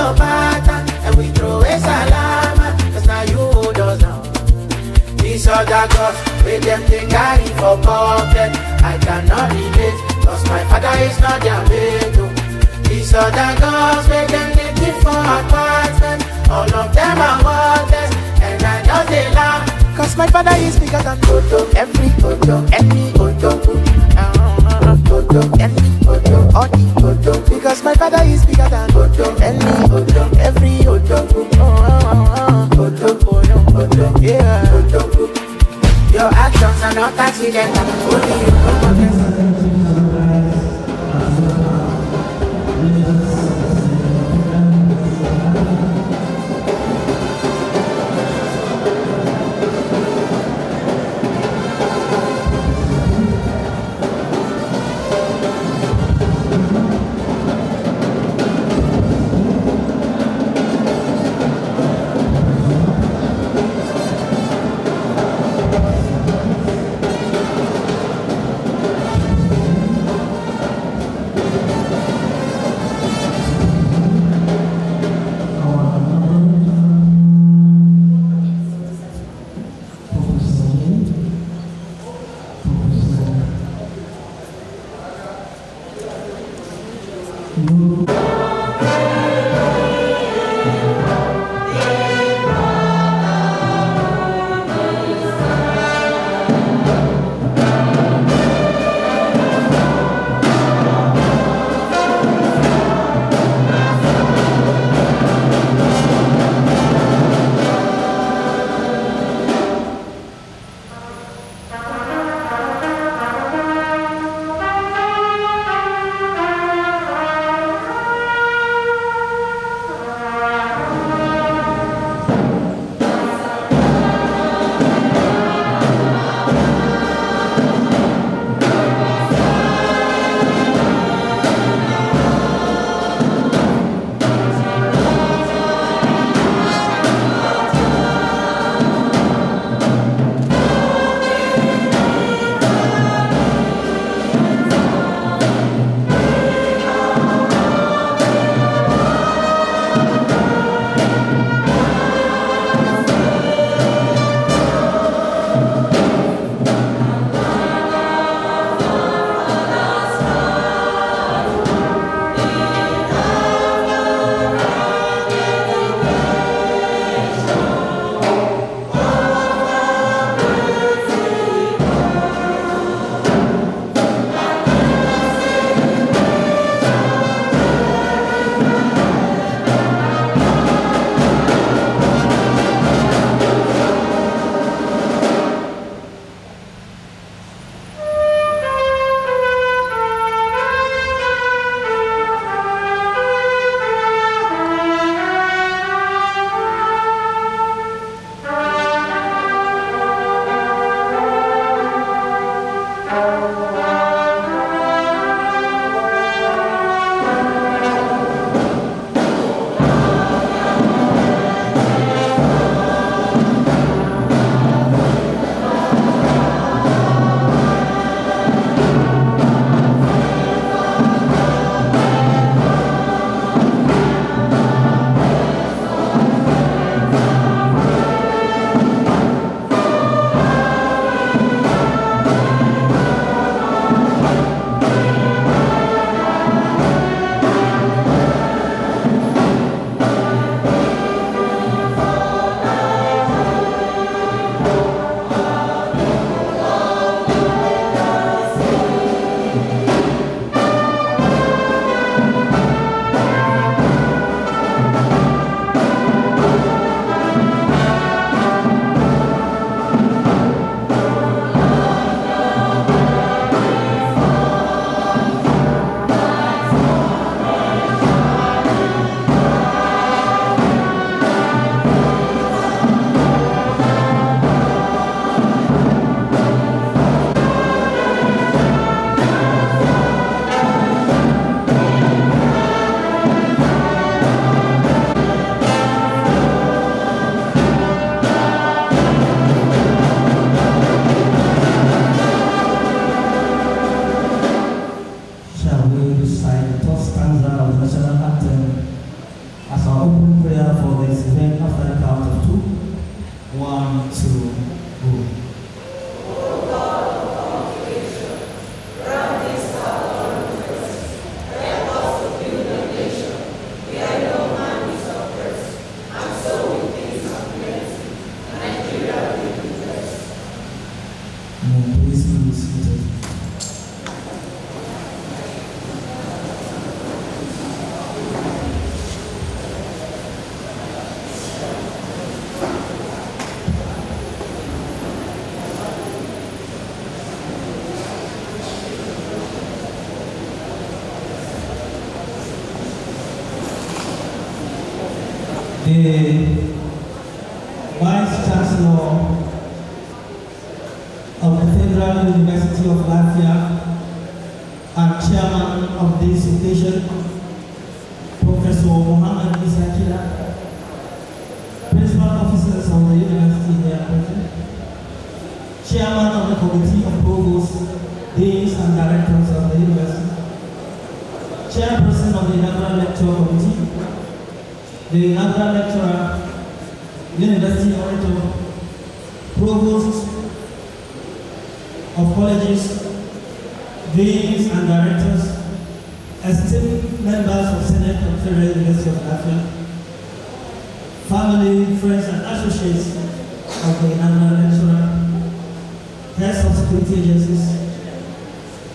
your pattern, and we throw a salama, cause now you hold us down. These other girls, with them they carry for pocket, I cannot relate, cause my father is not their mate. Oh. These other girls, with them they keep for apartment, all of them are wanted, and I just they laugh, cause my father is bigger than Toto. Every Toto, any Toto, Toto, any Toto, all the Toto, because my father is bigger than Toto. Any Toto, every Toto, Toto, Toto, yeah, Toto. Your actions are not accidental, only you Please be seated. The Vice Chancellor of the Federal University of FULafia and Chairman of this occasion, Professor Mohammed Isakila, Principal Officers of the University here present, Chairman of the Committee of Provosts, Deans and Directors of the University, Chairperson of the Inaugural Lecture Committee, the Inaugural Lecturer, University Auditor, Provost of Colleges, Deans and Directors, esteemed members of Senate of Federal University of FULafia, family, friends and associates of the Inaugural Lecturer, heads of security agencies,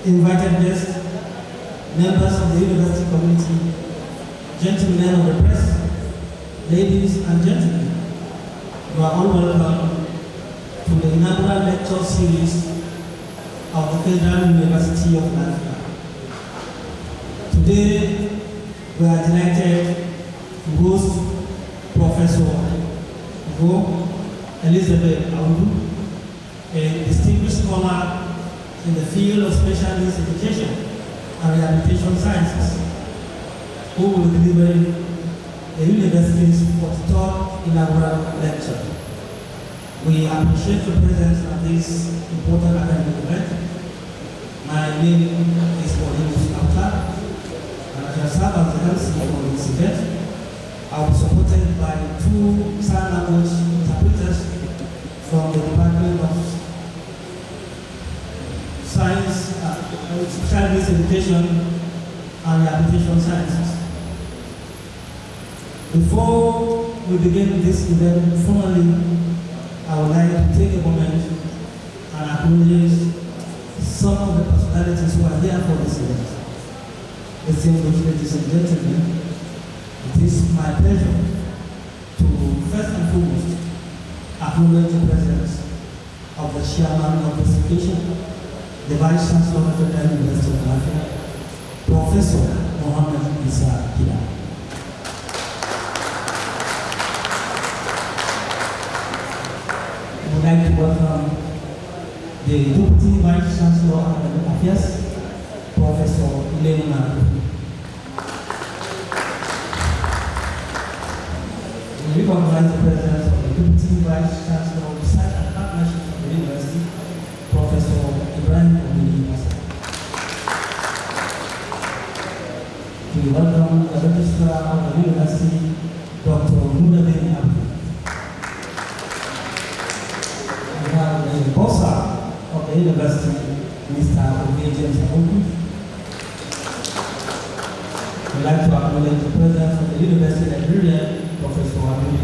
invited guests, members of the university community, gentlemen of the press, ladies and gentlemen, you are all welcome to the inaugural lecture series of the Federal University of FULafia. Today, we are delighted to host Professor Elizabeth Aundu, a distinguished scholar in the field of special needs education and rehabilitation sciences, who will deliver the university's 43rd inaugural lecture. We appreciate the presence at this important academic event. My name is FULafia, and I shall serve as the MC for this event. I will be supported by 2 sign language interpreters from the Department of Science, Special Needs Education and Rehabilitation Sciences. Before we begin this event formally, I would like to take a moment and acknowledge some of the personalities who are here for this event. Distinguished ladies and gentlemen, it is my pleasure to first and foremost acknowledge the presence of the chairman of this occasion, the Vice Chancellor of the Federal University of FULafia, Professor Mohammed Isakila. I would like to welcome the Deputy Vice Chancellor of Academic Affairs, Professor Aundu. We recognize the presence of the Deputy Vice Chancellor of Research and Partnership of the University, Professor We welcome the Registrar of the University, Dr. Aundu. We have the Bossa of the University, Mr. James Aundu. We'd like to acknowledge the presence of the University Librarian, Professor Aundu.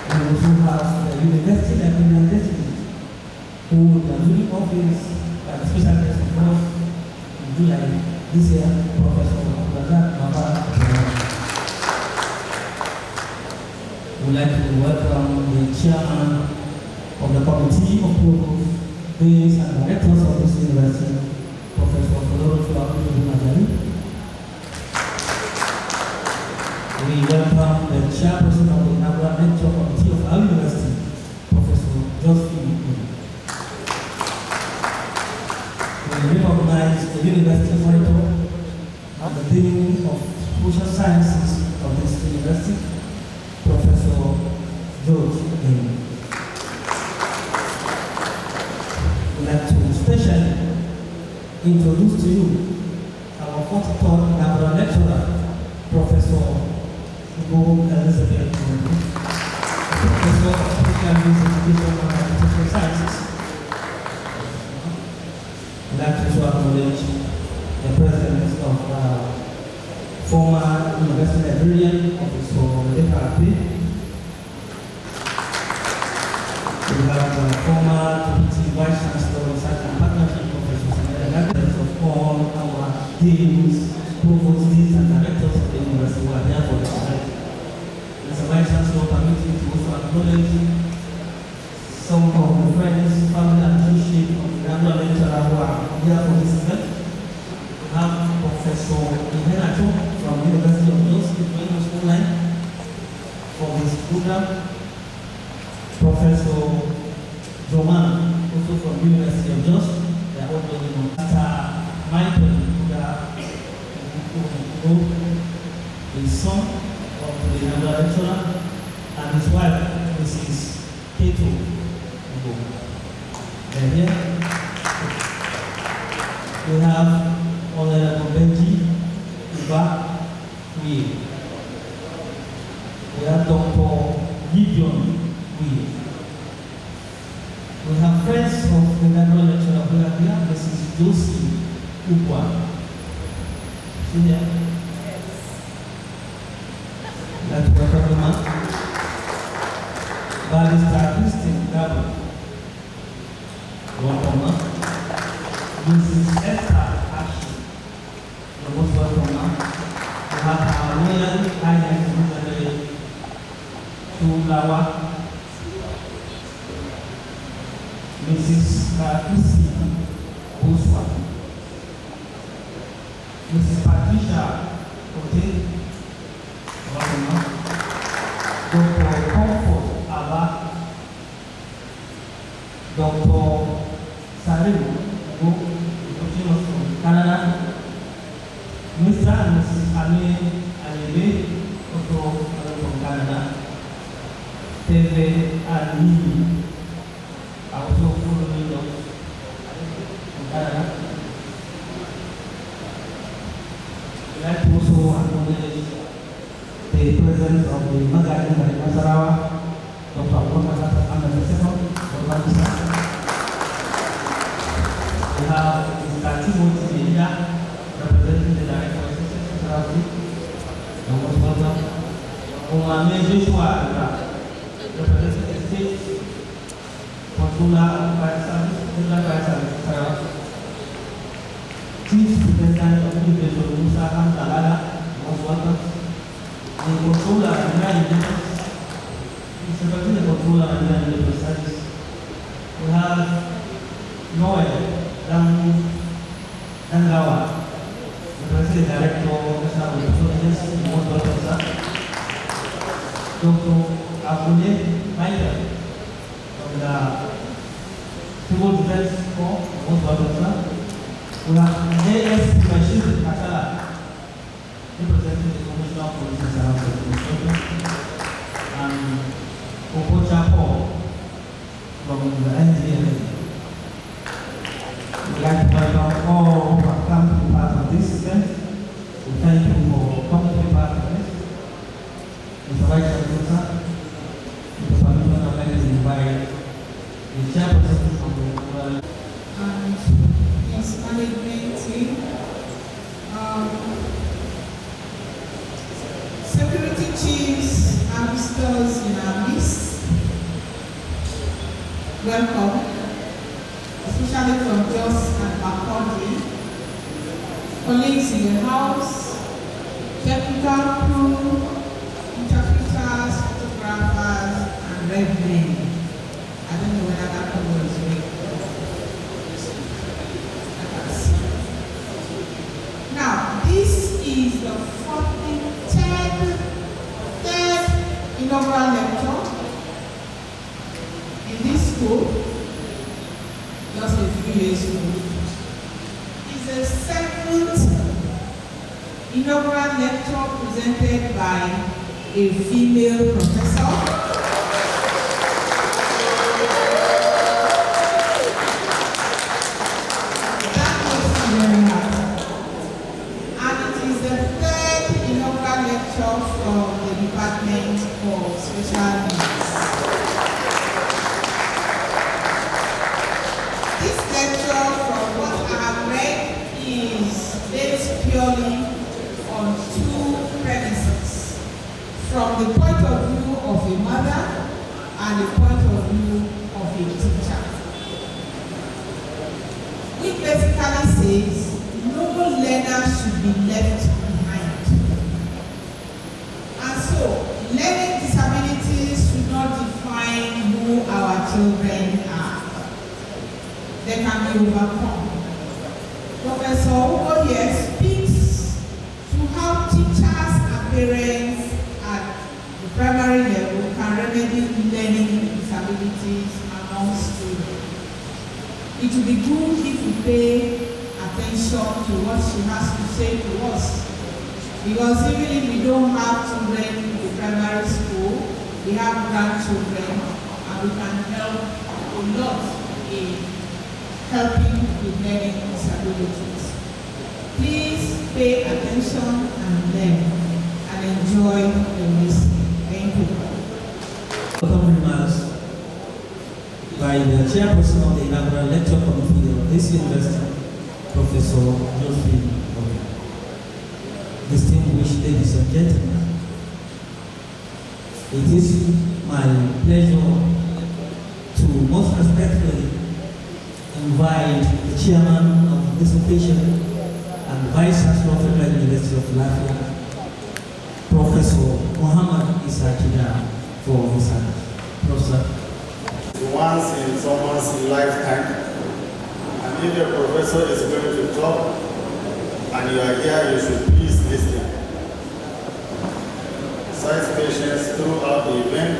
We also have the University Librarian Deputy, who the ruling office by the special guest of Prof in July this year, Professor We would like to welcome the chairman of the Committee of Provosts, Deans and Directors of this university, Professor Aundu. We welcome the chairperson of the Inaugural Lecture Committee of our university, Professor Josephine. We recognize the university monitor and the Dean of Social Sciences of this university, Professor George. We'd like to specially introduce to you our 43rd inaugural lecturer, Professor Elizabeth, Professor of Special Needs Education and Rehabilitation Sciences. I'd like to also acknowledge the presence of former University Librarian, Professor Rebecca. We have former deputy vice chancellor, research and partnership professors, and directors of all our deans, provosts, and directors of the university who are here for the event. As a vice chancellor, permit me to also acknowledge some of the friends, family, and associates of the annual lecturer who are here for this event. We have Professor Inaugural from the University of Jos, joining us online for this program. Professor Roman, also from the University of Jos, they are all joining us. Mr. Michael, his son of the annual lecturer, and his wife, Mrs. Kato. They're here. We have Honorable Benji Uba. We have Dr. Gideon. We have friends of the annual lecturer of FULafia, Mrs. Josie Ubwa. See here? That's welcome, ma'am. Barrister Christine Gabo. Welcome, ma'am. Mrs. Esther Ashi. You're most welcome, ma'am. We have our Royal Highness FULafia, Mrs. Isi Buswa, Mrs. Patricia Ote, Dr. Comfort Abba, Dr. Salim, who is from Canada, Mr. and Mrs. Alebe, also from Canada, Teve Ali, also following us from Canada. We'd like to also acknowledge the presence of the Magazine by Nasarawa, Dr. Aundu II, we have Mr. Timothy Media, representing the Director of Social Umame Joshua, representing the state, Controller Vice Service, Chief Superintendent of Education, Musa Hamdalala, most welcome. The Controller and the Secretary of Controller and the Service. We have Noel Dangawa, the President Director of National Resources, most welcome, sir. Dr. Abune Michael from the Civil Defense Corps, most welcome, sir. We have A.S. Bashir Katala, representing the Commissioner of Police and Administration, and Okocha Paul from the NDLA. We'd like to welcome all who have come to be part of this event. We thank you for coming to be part of this. Mr. Vice Chancellor, Mr. Permission, I'd like to invite the chairperson of the and his management team, security chiefs and visitors in our midst. Welcome, especially from Jos and Macaulay, colleagues in the house, technical crew, interpreters, photographers, and red men. I don't know whether that cover is right. Now, this is the 43rd inaugural lecture in this school, just a few years ago. It's the 7th inaugural lecture presented by a female professor. From the Department for Special Needs. This lecture, from what I have read, is based purely on two premises. From the point of view of a mother and the point of view of a teacher, which basically says no learner should be left behind. And so, learning disabilities should not define who our children are. They can be overcome. Professor Aundu here speaks to how teachers and parents at the primary level can remedy learning disabilities among students. It will be good if we pay attention to what she has to say to us. Because even if we don't have children in the primary school, we have grandchildren, and we can help a lot in helping with learning disabilities. Please pay attention and learn and enjoy the listening. Thank you. Welcome remarks by the chairperson of the Inaugural Lecture Committee of this university, Professor Prof. Distinguished ladies and gentlemen, it is my pleasure to most respectfully invite the chairman of this occasion and Vice Chancellor of the University of FULafia, Professor Muhammad Isakida, for his address. Professor. Once in someone's lifetime, and if a professor is going to talk and you are here, you should please listen. Exercise patience throughout the event,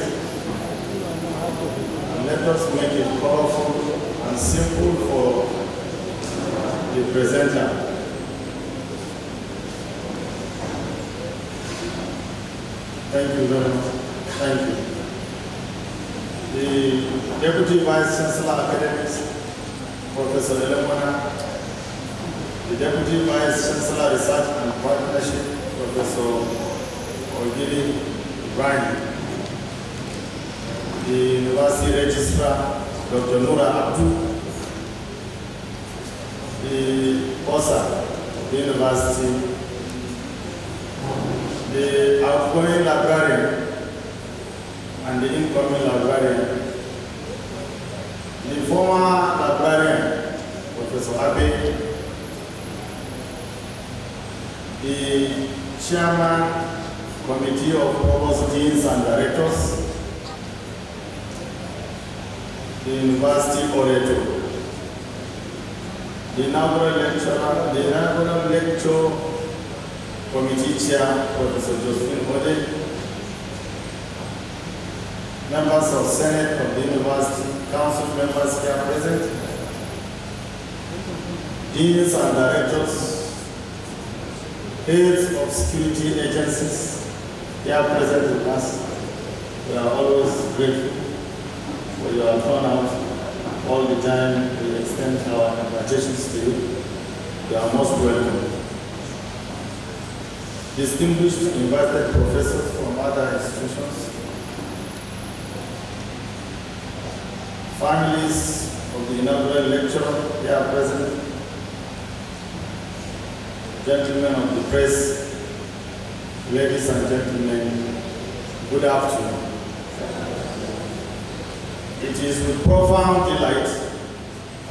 and let us make it powerful and simple for the presenter. Thank you very much. Thank you. The Deputy Vice Chancellor Academics, Professor Elemona, the Deputy Vice Chancellor Research and Partnership, Professor Ogiri Brian, the University Registrar, Dr. Nura Abdu, the OSA of the University, the outgoing librarian and the incoming librarian, the former librarian, Professor Abe, the Chairman, Committee of Provost Deans and Directors, the University Orator, the Inaugural Lecturer, the Inaugural Lecture Committee Chair, Professor Josephine Ode, members of Senate of the University, Council members here present, Deans and Directors, heads of security agencies here present with us. We are always grateful for your turnout. All the time we extend our invitations to you. You are most welcome. Distinguished invited professors from other institutions, families of the inaugural lecturer here present, gentlemen of the press, ladies and gentlemen, good afternoon. It is with profound delight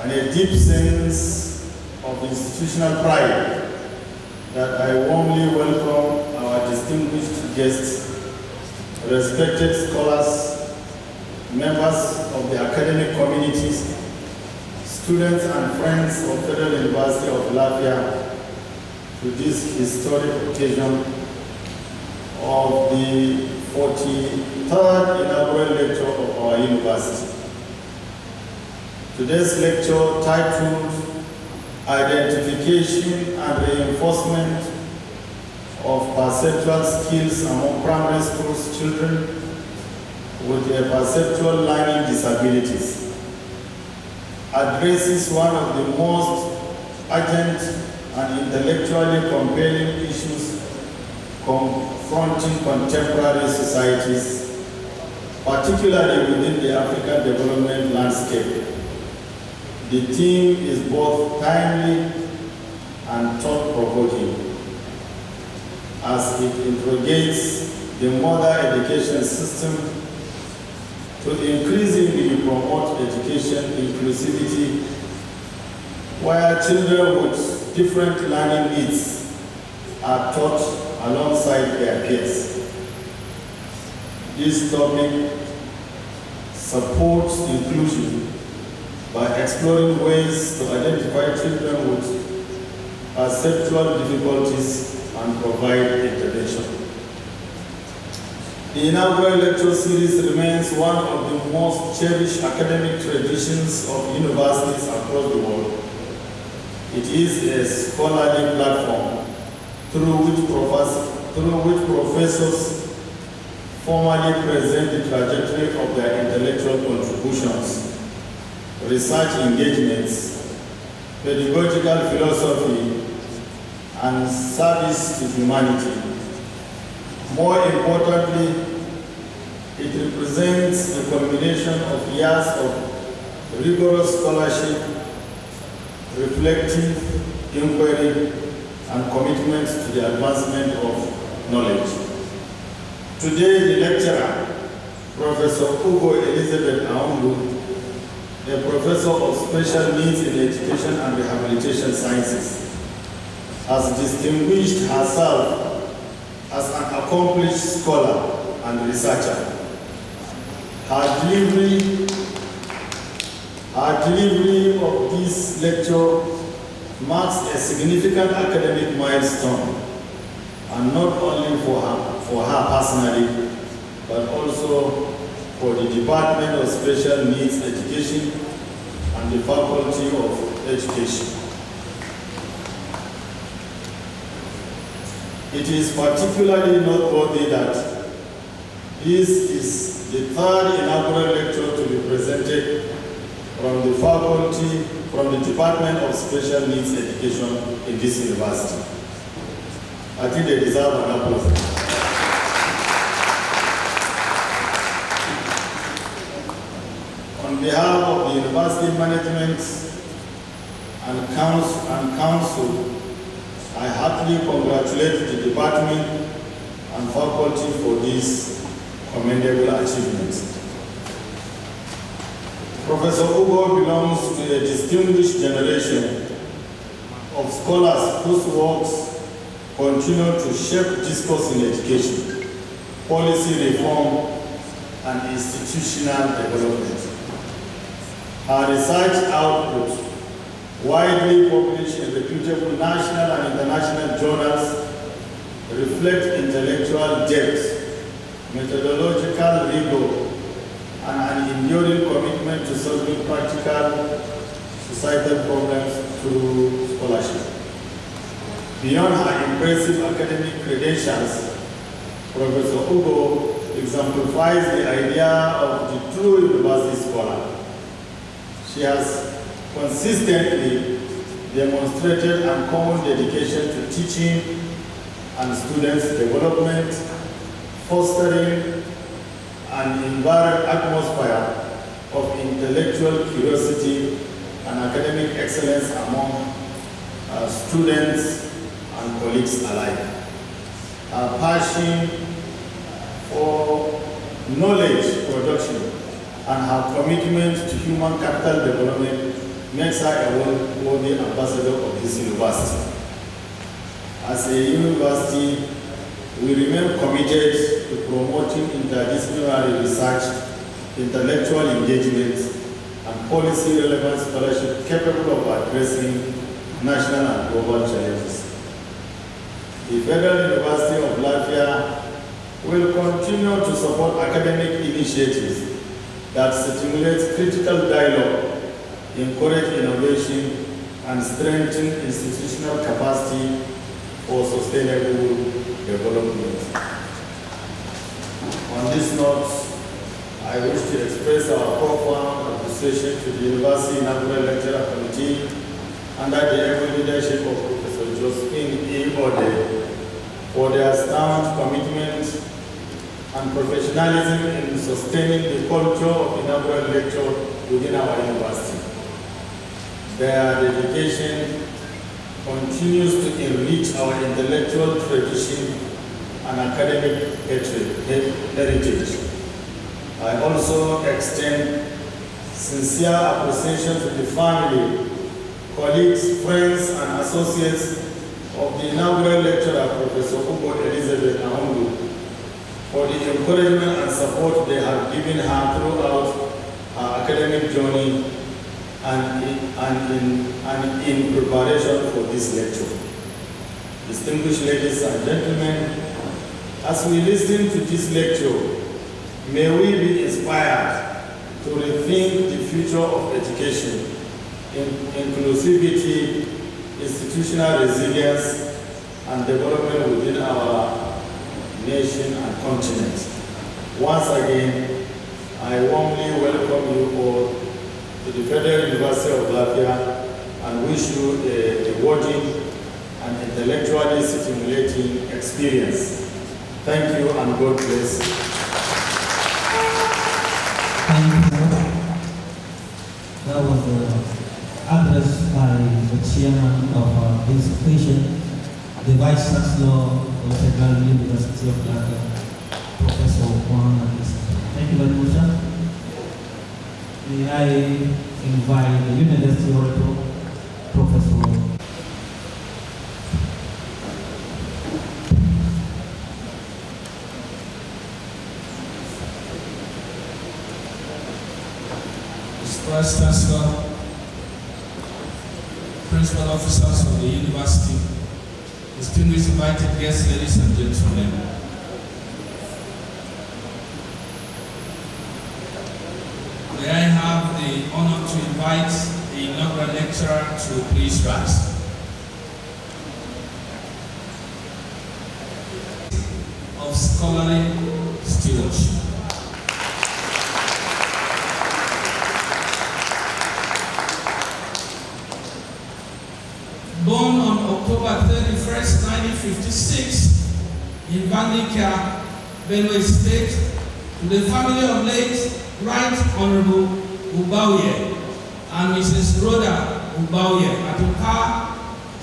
and a deep sense of institutional pride that I warmly welcome our distinguished guests, respected scholars, members of the academic communities, students and friends of Federal University of FULafia to this historic occasion of the 43rd inaugural lecture of our university. Today's lecture, titled Identification and Reinforcement of Perceptual Skills Among Primary Schools Children with Perceptual Learning Disabilities, addresses one of the most urgent and intellectually compelling issues confronting contemporary societies, particularly within the African development landscape. The theme is both timely and thought-provoking, as it interrogates the modern education system, to increasingly promote education inclusivity where children with different learning needs are taught alongside their peers. This topic supports inclusion by exploring ways to identify children with perceptual difficulties and provide intervention. The inaugural lecture series remains one of the most cherished academic traditions of universities across the world. It is a scholarly platform through which professors formally present the trajectory of their intellectual contributions, research engagements, pedagogical philosophy, and service to humanity. More importantly, it represents a combination of years of rigorous scholarship, reflective inquiry, and commitment to the advancement of knowledge. Today, the lecturer, Professor Ugo Elizabeth Aundu, a professor of special needs in education and rehabilitation sciences, has distinguished herself as an accomplished scholar and researcher. Her delivery of this lecture marks a significant academic milestone, and not only for her personally, but also for the Department of Special Needs Education and the Faculty of Education. It is particularly noteworthy that this is the third inaugural lecture to be presented from the Department of Special Needs Education in this university. I think they deserve an applause. On behalf of the university management and council, I heartily congratulate the department and faculty for this commendable achievement. Professor Ugo belongs to a distinguished generation of scholars whose works continue to shape discourse in education, policy reform, and institutional development. Her research output, widely published in reputable national and international journals, reflect intellectual depth, methodological rigor, and an enduring commitment to solving practical societal problems through scholarship. Beyond her impressive academic credentials, Professor Ugo exemplifies the idea of the true university scholar. She has consistently demonstrated uncommon dedication to teaching and students' development, fostering an environed atmosphere of intellectual curiosity and academic excellence among students and colleagues alike. Her passion for knowledge production and her commitment to human capital development makes her a worthy ambassador of this university. As a university, we remain committed to promoting interdisciplinary research, intellectual engagement, and policy-relevant scholarship capable of addressing national and global challenges. The Federal University of FULafia will continue to support academic initiatives that stimulate critical dialogue, encourage innovation, and strengthen institutional capacity for sustainable development. On this note, I wish to express our profound appreciation to the University Inaugural Lecturer Committee under the able leadership of Professor Josephine E. Ode for their sound commitment and professionalism in sustaining the culture of inaugural lecture within our university. Their dedication continues to enrich our intellectual tradition and academic heritage. I also extend sincere appreciation to the family, colleagues, friends, and associates of the inaugural lecturer, Professor Elizabeth Aundu, for the encouragement and support they have given her throughout her academic journey and in preparation for this lecture. Distinguished ladies and gentlemen, as we listen to this lecture, may we be inspired to rethink the future of education, inclusivity, institutional resilience, and development within our nation and continent. Once again, I warmly welcome you all to the Federal University of FULafia and wish you a worthy and intellectually stimulating experience. Thank you and God bless. Thank you. That was the address by the chairman of this occasion, the Vice Chancellor of the Federal University of FULafia, Professor Muhammad Isa. Thank you very much, sir. May I invite the University Orator, Professor. Vice Chancellor, Principal Officers of the University, distinguished invited guests, ladies and gentlemen. May I have the honor to invite the inaugural lecturer to please rise. Of scholarly stewardship. Born on October 31st, 1956, in Vandikia, Benue State, to the family of late Right Honorable Ubauye and Mrs. Rhoda Ubauye Atuka,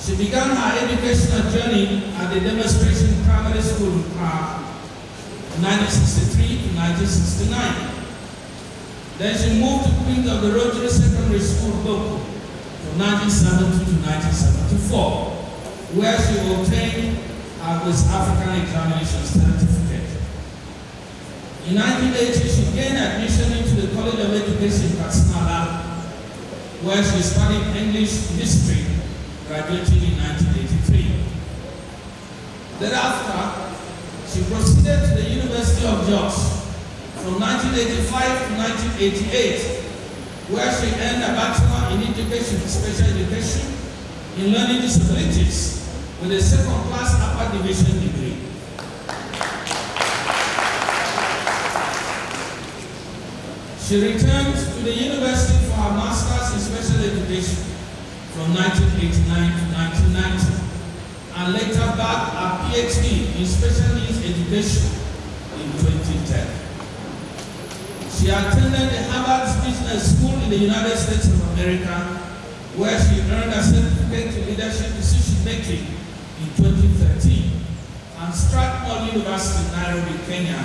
she began her educational journey at the Demonstration Primary School in Park, 1963 to 1969. Then she moved to Queen of the Rotary Secondary School, Boko, from 1970 to 1974, where she obtained her West African Examination Certificate. In 1980, she gained admission into the College of Education, Katsina, where she studied English history, graduating in 1983. Thereafter, she proceeded to the University of Jos from 1985 to 1988, where she earned a Bachelor in Education, Special Education, in Learning Disabilities, with a second-class upper division degree. She returned to the university for her Master's in Special Education from 1989 to 1990, and later back her PhD in Special Needs Education in 2010. She attended the Harvard Business School in the United States of America, where she earned a certificate in leadership decision making in 2013, and Strathmore University in Nairobi, Kenya,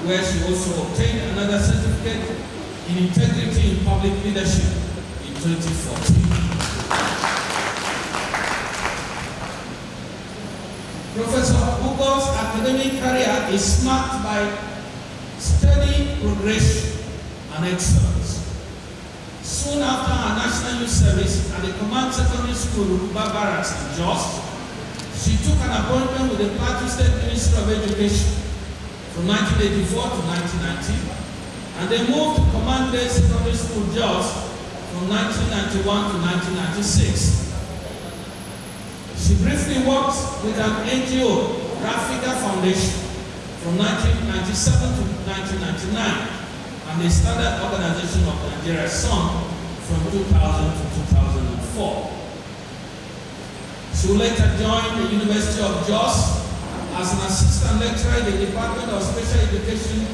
where she also obtained another certificate in integrity in public leadership in 2014. Professor Ugo's academic career is marked by steady progression and excellence. Soon after her National Youth Service at the Command Secondary School, Ruba Barracks in Jos, she took an appointment with the Plateau State Ministry of Education from 1984 to 1990, and they moved to Command Day Secondary School, Jos, from 1991 to 1996. She briefly worked with an NGO, Rafika Foundation, from 1997 to 1999, and the Standard Organization of Nigeria, SON, from 2000 to 2004. She will later join the University of Jos as an assistant lecturer in the Department of Special Education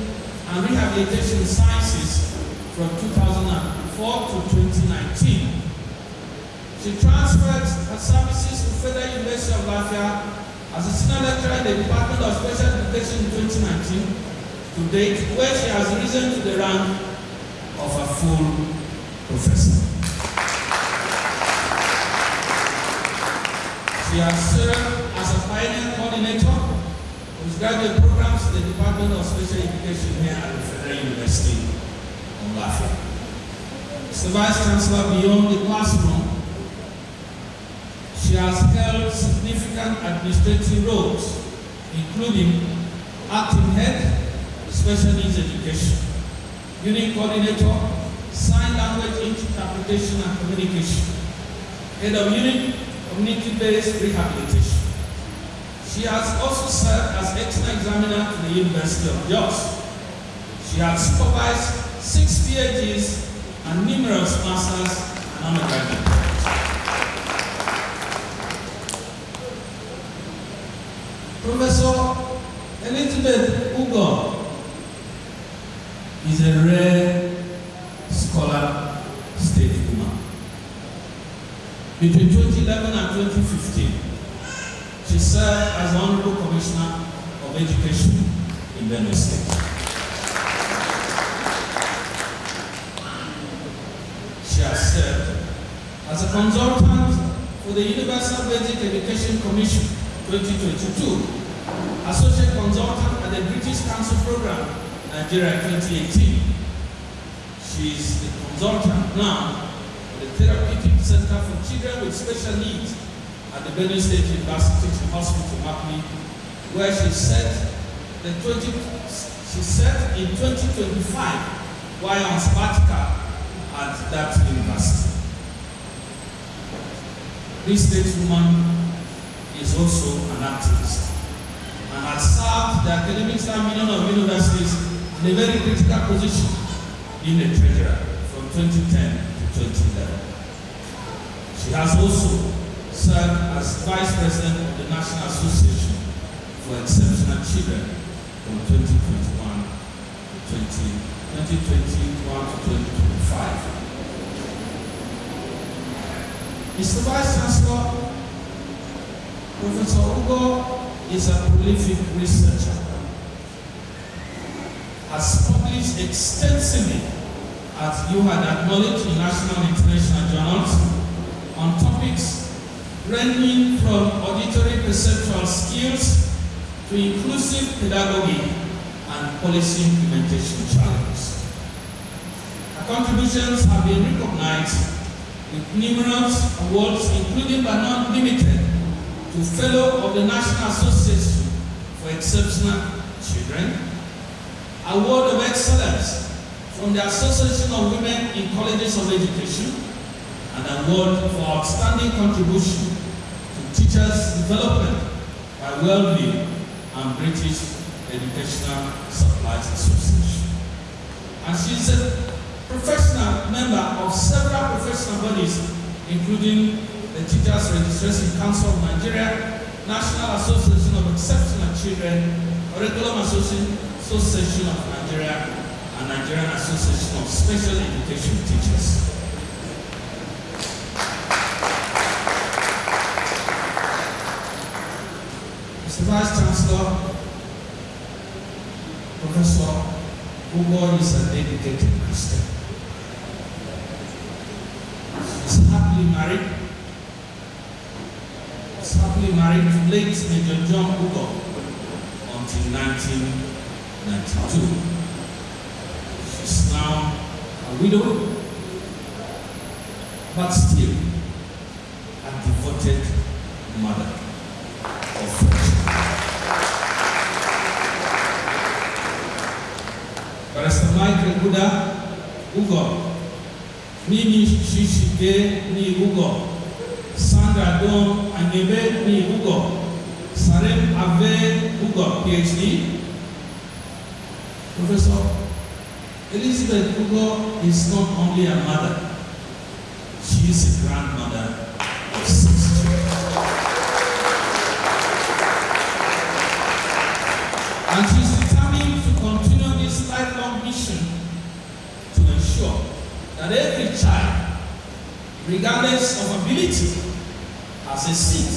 and Rehabilitation Sciences from 2004 to 2019. She transferred her services to Federal University of FULafia as a senior lecturer in the Department of Special Education in 2019 to date, where she has risen to the rank of a full professor. She has served as a pioneer coordinator of graduate programs in the Department of Special Education here at the Federal University of FULafia. As the Vice Chancellor beyond the classroom, she has held significant administrative roles, including acting head, special needs education, unit coordinator, sign language interpretation and communication, head of unit, community-based rehabilitation. She has also served as external examiner to the University of Jos. She has supervised 6 PhDs and numerous masters and undergraduate programs. Professor Elizabeth Ugo is a rare scholar stateswoman. Between 2011 and 2015, she served as Honorable Commissioner of Education in Benue State. She has served as a consultant for the Universal Basic Education Commission 2022, Associate Consultant at the British Council Program, Nigeria 2018. She is the consultant now for the Therapeutic Center for Children with Special Needs at the Benue State University Hospital, Makni, where she set in 2025 while on sabbatical at that university. This stateswoman is also an activist and has served the Academic Staff Union of Universities in a very critical position, being a treasurer from 2010 to 2011. She has also served as Vice President of the National Association for Exceptional Children from 2021 to 2025. Mr. Vice Chancellor, Professor Ugo is a prolific researcher, has published extensively, as you had acknowledged, in national and international journals on topics ranging from auditory perceptual skills to inclusive pedagogy and policy implementation challenges. Her contributions have been recognized with numerous awards, including but not limited to Fellow of the National Association for Exceptional Children, Award of Excellence from the Association of Women in Colleges of Education, and Award for Outstanding Contribution to Teachers' Development by Worldview and British Educational Supplies Association. And she's a professional member of several professional bodies, including the Teachers Registration Council of Nigeria, National Association of Exceptional Children, Curriculum Association of Nigeria, and Nigerian Association of Special Education Teachers. Mr. Vice Chancellor, Professor Ugo is a dedicated Christian. She's happily married. To late Major John Ugo until 1992. She's now a widow, but still a devoted mother of 4 children. Barrister Michael Buda Ugo, Nini Shishike ni Ugo, Sandra Don Anyebe ni Ugo, Sarem Ave Ugo, PhD. Professor Elizabeth Ugo is not only a mother, she is a grandmother of 6 children. And she is determined to continue this lifelong mission to ensure that every child, regardless of ability, has a seat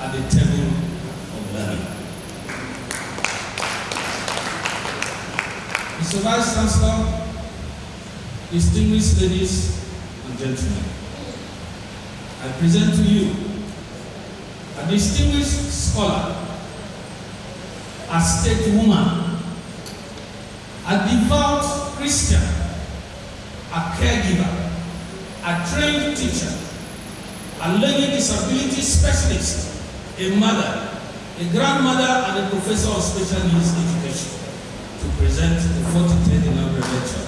at the table of learning. Mr. Vice Chancellor, distinguished ladies and gentlemen, I present to you a distinguished scholar, a stateswoman, a devout Christian, a caregiver, a trained teacher, a learning disability specialist, a mother, a grandmother, and a professor of special needs education to present the 43rd inaugural lecture.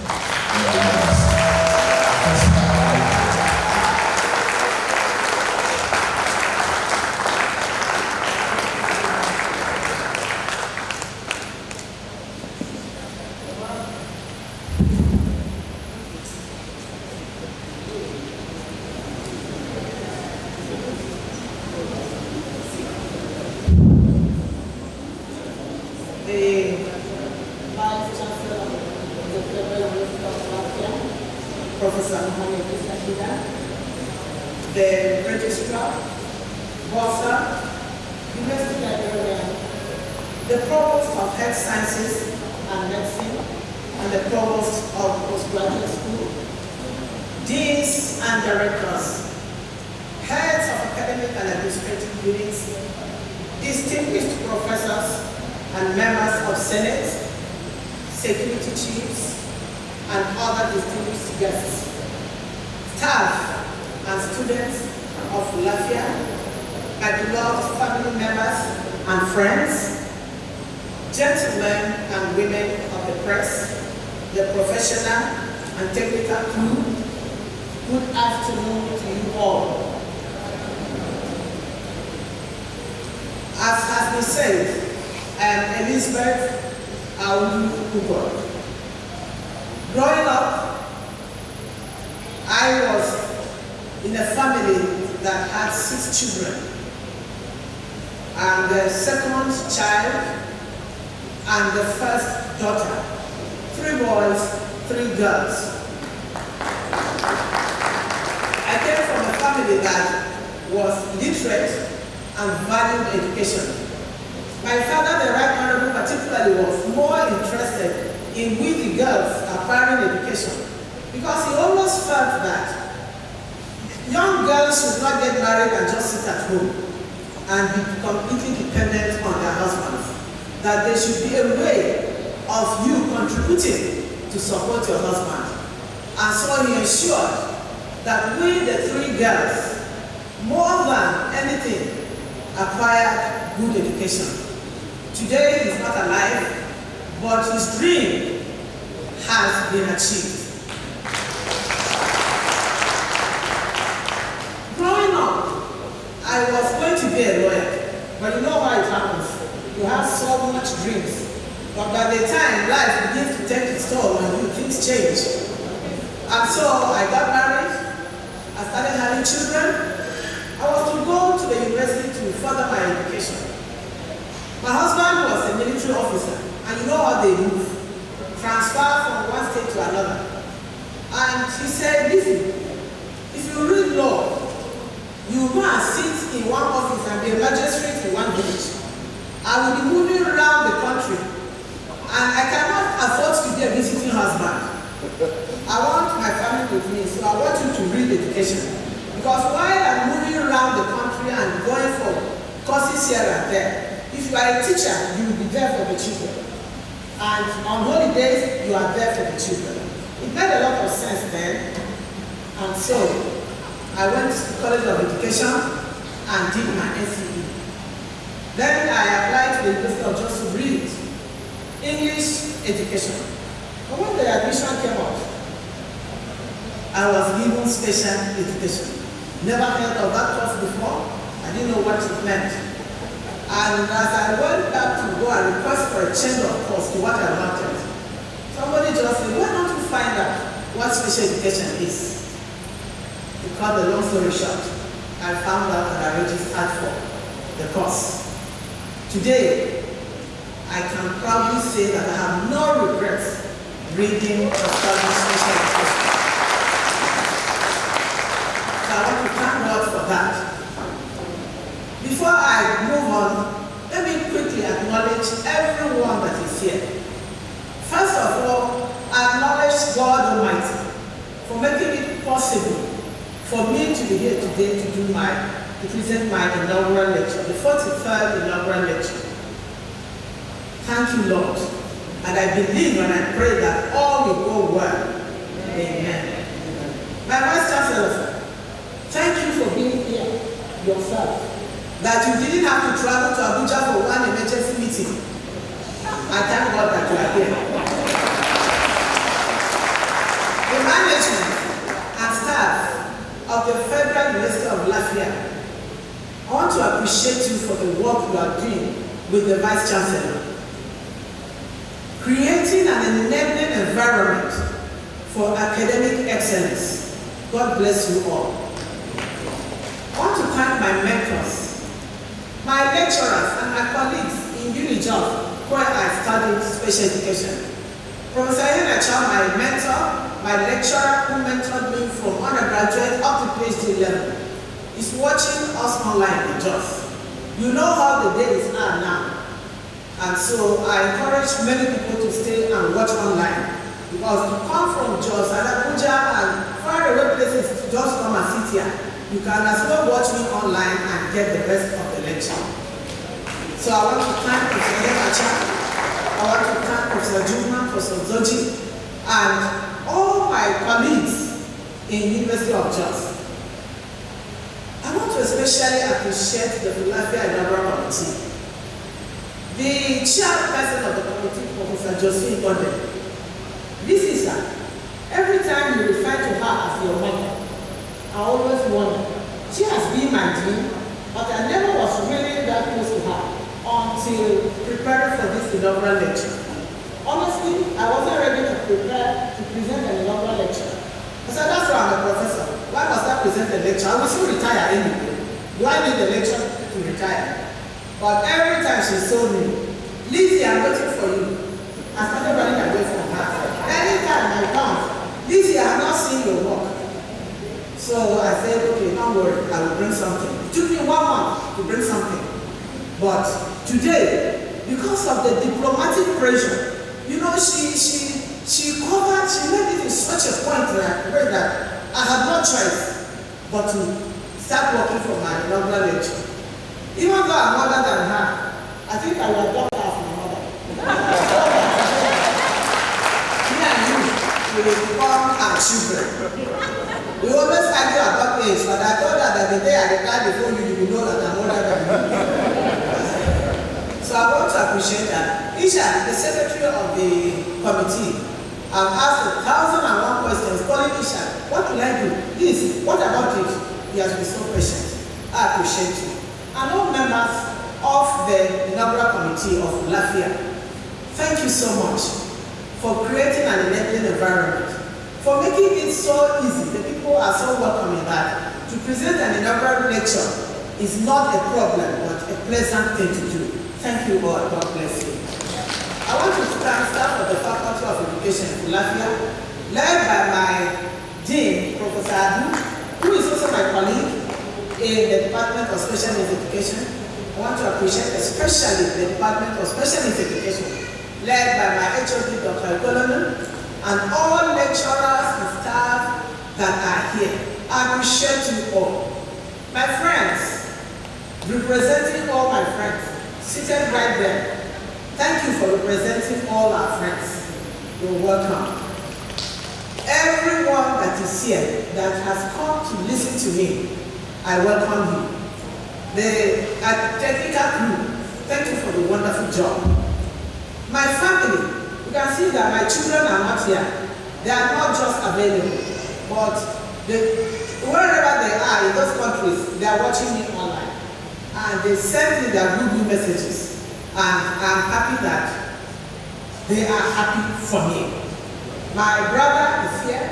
The Vice Chancellor of the Federal University of FULafia, Professor Mohammed Isakida, the Registrar, Bossa, University Librarian, the Provost of Health Sciences and Medicine, and the Provost of Postgraduate School, Deans and Directors, Heads of Academic and Administrative Units, distinguished professors, and members of Senate, security chiefs, and other distinguished guests, staff and students of FULafia, my beloved family members and friends, gentlemen and women of the press, the professional and technical crew, good afternoon to you all. As has been said, I am Elizabeth Aundu. Growing up, I was in a family that had 6 children. I'm the second child and the first daughter. 3 boys, 3 girls. I came from a family that was literate and valued education. My father, the Right Honorable, particularly was more interested in we the girls acquiring education because he always felt that young girls should not get married and just sit at home and be completely dependent on their husbands. That there should be a way of you contributing to support your husband. And so he ensured that we, the 3 girls, more than anything, acquired good education. Today he is not alive, but his dream has been achieved. Growing up, I was going to be a lawyer, but you know how it happens. You have so much dreams, but by the time life begins to take its toll on you, things change. And so I got married, I started having children. I was to go to the university to further my education. My husband was a military officer, and you know how they move. Transfer from one state to another. And he said, listen, if you read law, you must sit in one office and be a magistrate in one village. I will be moving around the country, and I cannot afford to be a visiting husband. I want my family with me, so I want you to read education. Because while I'm moving around the country and going for courses here and there, if you are a teacher, you will be there for the children. And on holidays, you are there for the children. It made a lot of sense then. And so, I went to the College of Education and did my NCE. Then I applied to the University of Jos to read English education. But when the admission came out, I was given special education. Never heard of that course before. I didn't know what it meant. And as I went back to go and request for a change of course to what I wanted, somebody just said, why don't you find out what special education is? To cut the long story short, I found out that I registered for the course. Today, I can proudly say that I have no regrets reading or studying special education. So I want to thank God for that. Before I move on, let me quickly acknowledge everyone that is here. First of all, God Almighty for making it possible for me to be here today to present my inaugural lecture, the 43rd inaugural lecture. Thank you, Lord. And I believe and I pray that all will go well. Amen. My Vice Chancellor, thank you for being here yourself. That you didn't have to travel to Abuja for one emergency meeting. I thank God that you are here. The management and staff of the Federal University of FULafia, I want to appreciate you for the work you are doing with the Vice Chancellor. Creating an enabling environment for academic excellence. God bless you all. I want to thank my mentors, my lecturers and my colleagues in Unijov, where I studied special education. Professor Henacha, my mentor, my lecturer who mentored me from undergraduate up to PhD level, is watching us online in Jos. You know how the days are now. And so I encourage many people to stay and watch online. Because to come from Jos and Abuja and far away places to just come and sit here, you can as well watch me online and get the rest of the lecture. So I want to thank Professor Henacha, I want to thank Professor Juma, Professor Zoji, and all my colleagues in University of Jos. I want to especially appreciate the FULafia Inaugural Committee. The chairperson of the committee, Professor Josephine Bode. This is her. Every time you refer to her as your mother, I always wonder. She has been my dean, but I never was really that close to her until preparing for this inaugural lecture. Honestly, I wasn't ready to prepare to present an inaugural lecture. I said, that's why I'm a professor. Why must I present a lecture? I will still retire anyway. Do I need a lecture to retire? But every time she told me, Lizzie, I'm waiting for you. I started running away from her. Anytime I come, Lizzie, I have not seen your work. So I said, okay, don't worry, I will bring something. It took me 1 month to bring something. But today, because of the diplomatic pressure, you know, she covered, she made it in such a point that I had no choice but to start working for my inaugural lecture. Even though I'm older than her, I think I will adopt her as my mother. Me and you will become our children. We always argue about age, but I told her that the day I retire before you, you will know that I'm older than you. So I want to appreciate that. Isha, the secretary of the committee, I've asked 1,001 questions, calling Isha, what will I do? This, what about it? He has been so patient. I appreciate you. And all members of the inaugural committee of FULafia, thank you so much for creating an enabling environment, for making it so easy. The people are so welcoming that to present an inaugural lecture is not a problem, but a pleasant thing to do. Thank you all. God bless you. I want to thank staff of the Faculty of Education in FULafia, led by my dean, Professor Aundu, who is also my colleague in the Department of Special Needs Education. I want to appreciate especially the Department of Special Needs Education, led by my HOD, Dr. Colonel, and all lecturers and staff that are here. I appreciate you all. My friends, representing all my friends, seated right there, thank you for representing all our friends. You're welcome. Everyone that is here that has come to listen to me, I welcome you. The technical crew, thank you for the wonderful job. My family, you can see that my children are not here. They are not just available, but wherever they are in those countries, they are watching me online. And they send me their good messages. And I'm happy that they are happy for me. My brother is here.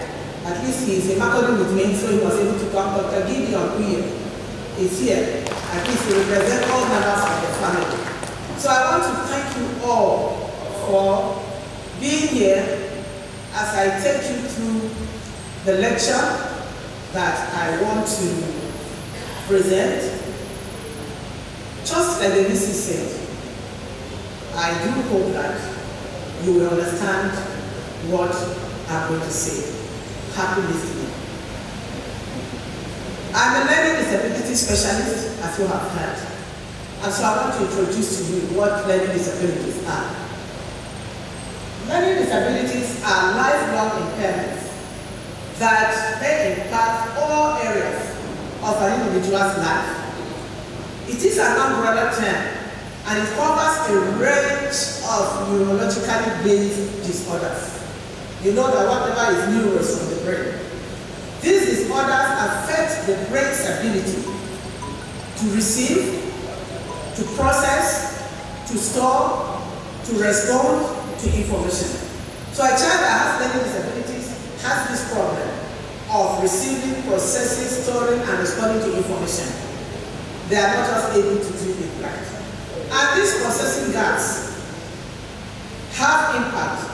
At least he is a Macaulay with me, so he was able to come. Dr. Gideon Kuye is here. At least he represents all members of the family. So I want to thank you all for being here as I take you through the lecture that I want to present. Just like the VC said, I do hope that you will understand what are going to say. Happy listening. I'm a learning disability specialist, as you have heard. And so I want to introduce to you what learning disabilities are. Learning disabilities are lifelong impairments that may impact all areas of an individual's life. It is an umbrella term, and it covers a range of neurologically based disorders. You know that whatever is neurons from the brain. These disorders affect the brain's ability to receive, to process, to store, to respond to information. So a child that has learning disabilities has this problem of receiving, processing, storing, and responding to information. They are not just able to do it right. And these processing gaps have impact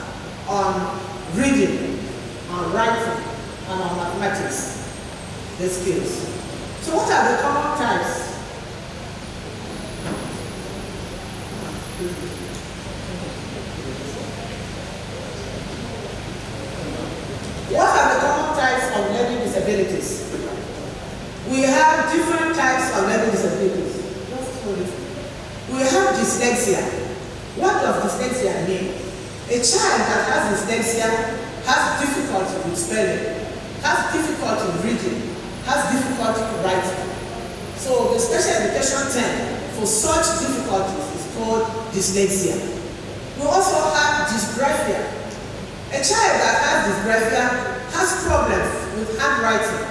on reading, on writing, and on mathematics, the skills. So what are the common types? What are the common types of learning disabilities? We have different types of learning disabilities. We have dyslexia. What does dyslexia mean? A child that has dyslexia has difficulty with spelling, has difficulty reading, has difficulty writing. So the special education term for such difficulties is called dyslexia. We also have dysgraphia. A child that has dysgraphia has problems with handwriting.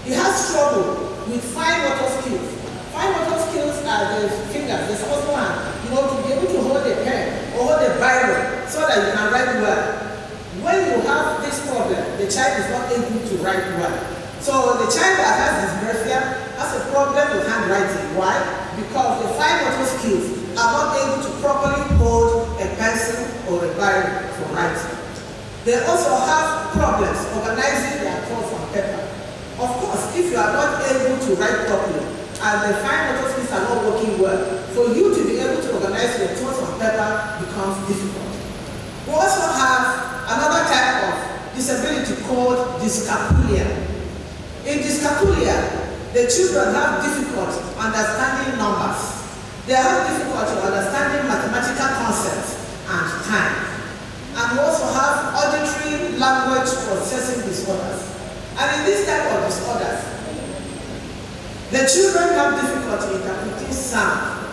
He has trouble with fine motor skills. Fine motor skills are the fingers, the small hand, to be able to hold a pen or hold a Bible so that you can write well. When you have this problem, the child is not able to write well. So the child that has dysgraphia has a problem with handwriting. Why? Because the fine motor skills are not able to properly hold a pencil or a Bible for writing. They also have problems organizing their thoughts on paper. Of course, if you are not able to write properly and the fine motor skills are not working well, for you to be able to organize your thoughts on paper becomes difficult. We also have another type of disability called dyscalculia. In dyscalculia, the children have difficulty understanding numbers. They have difficulty understanding mathematical concepts and time. And we also have auditory language processing disorders. And in this type of disorders, the children have difficulty interpreting sound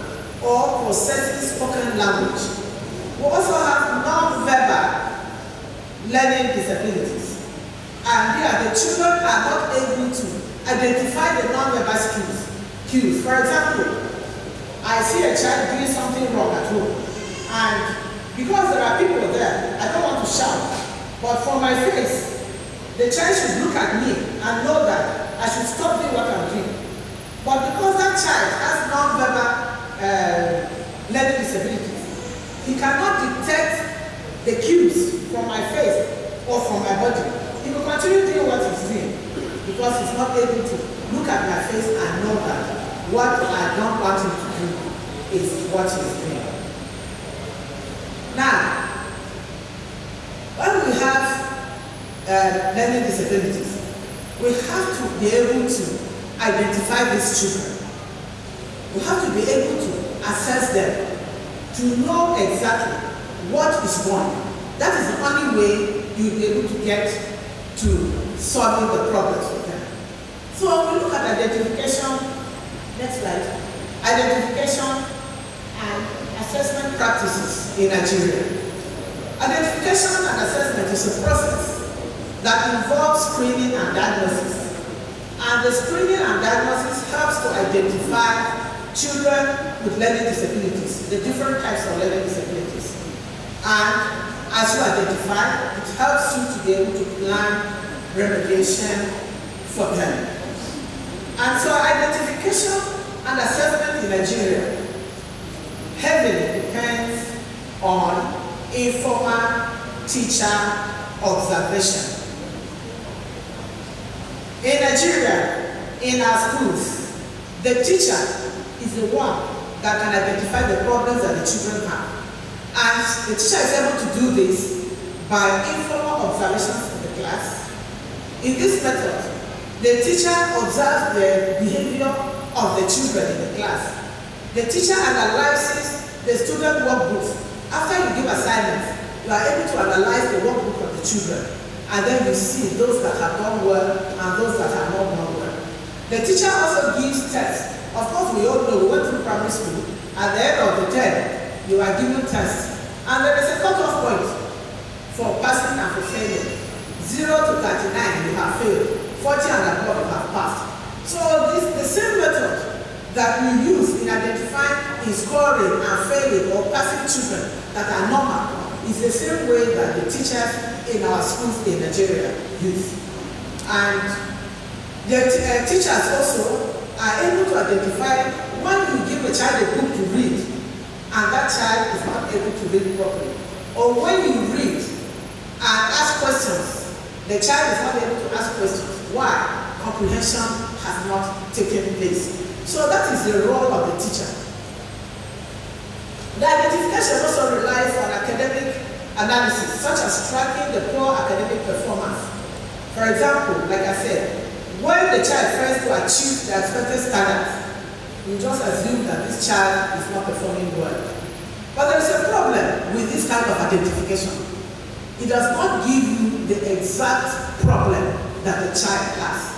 or processing spoken language. We also have non-verbal learning disabilities. And here, the children are not able to identify the non-verbal cues. For example, I see a child doing something wrong at home, and because there are people there, I don't want to shout, but from my face, the child should look at me and know that I should stop doing what I'm doing. But because that child has non-verbal learning disabilities, he cannot detect the cues from my face or from my body. He will continue doing what he's doing because he's not able to look at my face and know that what I don't want him to do is what he's doing. Now, when we have learning disabilities, we have to be able to identify these children. We have to be able to assess them, to know exactly what is wrong. That is the only way you'll be able to get to solving the problems with them. So when we look at identification, next slide, identification and assessment practices in Nigeria. Identification and assessment is a process that involves screening and diagnosis. And the screening and diagnosis helps to identify children with learning disabilities, the different types of learning disabilities. And as you identify, it helps you to be able to plan remediation for them. And so identification and assessment in Nigeria heavily depends on informal teacher observation. In Nigeria, in our schools, the teacher is the one that can identify the problems that the children have. And the teacher is able to do this by informal perform observations in the class. In this method, the teacher observes the behavior of the children in the class. The teacher analyzes the student workbooks. After you give assignments, you are able to analyze the workbook of the children, and then you see those that have done well and those that have not done well. The teacher also gives tests. Of course, we all know we went through primary school. At the end of the term, you are given tests, and there is a cutoff point for passing and for failing. 0 to 39, you have failed. 40 and above, you have passed. So this the same method that we use in identifying, in scoring and failing or passing children that are normal is the same way that the teachers in our schools in Nigeria use. And the teachers also are able to identify when you give a child a book to read and that child is not able to read properly, or when you read and ask questions, the child is not able to ask questions. Why? Comprehension has not taken place. So that is the role of the teacher. The identification also relies on academic analysis, such as tracking the poor academic performance. For example, like I said, when the child fails to achieve the expected standards, you just assume that this child is not performing well. But there is a problem with this kind of identification. It does not give you the exact problem that the child has.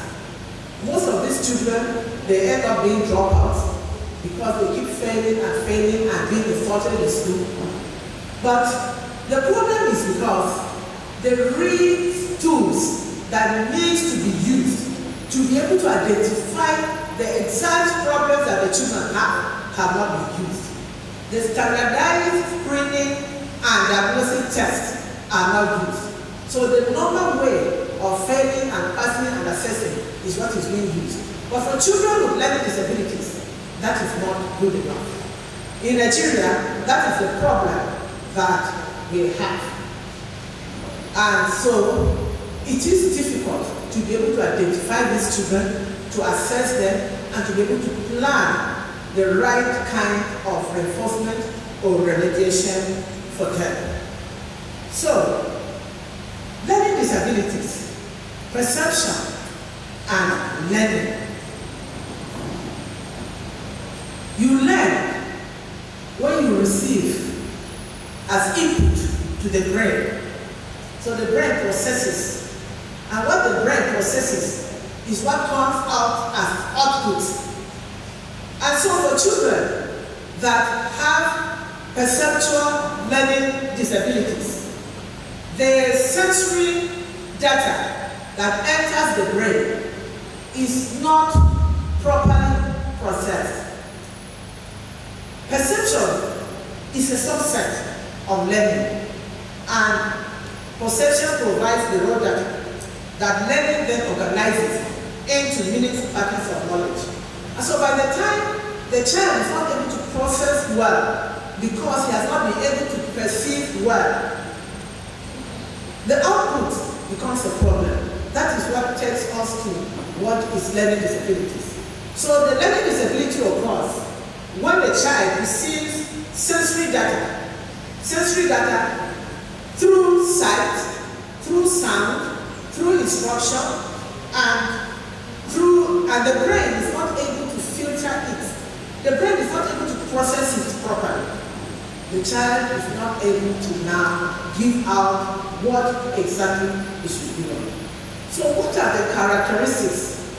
Most of these children, they end up being dropouts because they keep failing and being defaulted in school. But the problem is because the real tools that needs to be used to be able to identify the exact problems that the children have not been used. The standardized screening and diagnostic tests are not used. So the normal way of failing and passing and assessing is what is being used. But for children with learning disabilities, that is not good enough. In Nigeria, that is the problem that we have. And so it is difficult to be able to identify these children, to assess them, and to be able to plan the right kind of reinforcement or remediation for them. So, learning disabilities, perception, and learning. You learn when you receive as input to the brain. So the brain processes, and what the brain processes is what comes out as output. And so for children that have perceptual learning disabilities, the sensory data that enters the brain is not properly processed. Perception is a subset of learning, and perception provides the raw data that learning then organizes into meaningful patterns of knowledge. And so by the time the child is not able to process well because he has not been able to perceive well, the output becomes a problem. That is what takes us to what is learning disabilities. So the learning disability occurs when the child receives sensory data through sight, through sound, through instruction, and the brain is not able to filter it. The brain is not able to process it properly. The child is not able to now give out what exactly it should be doing. So what are the characteristics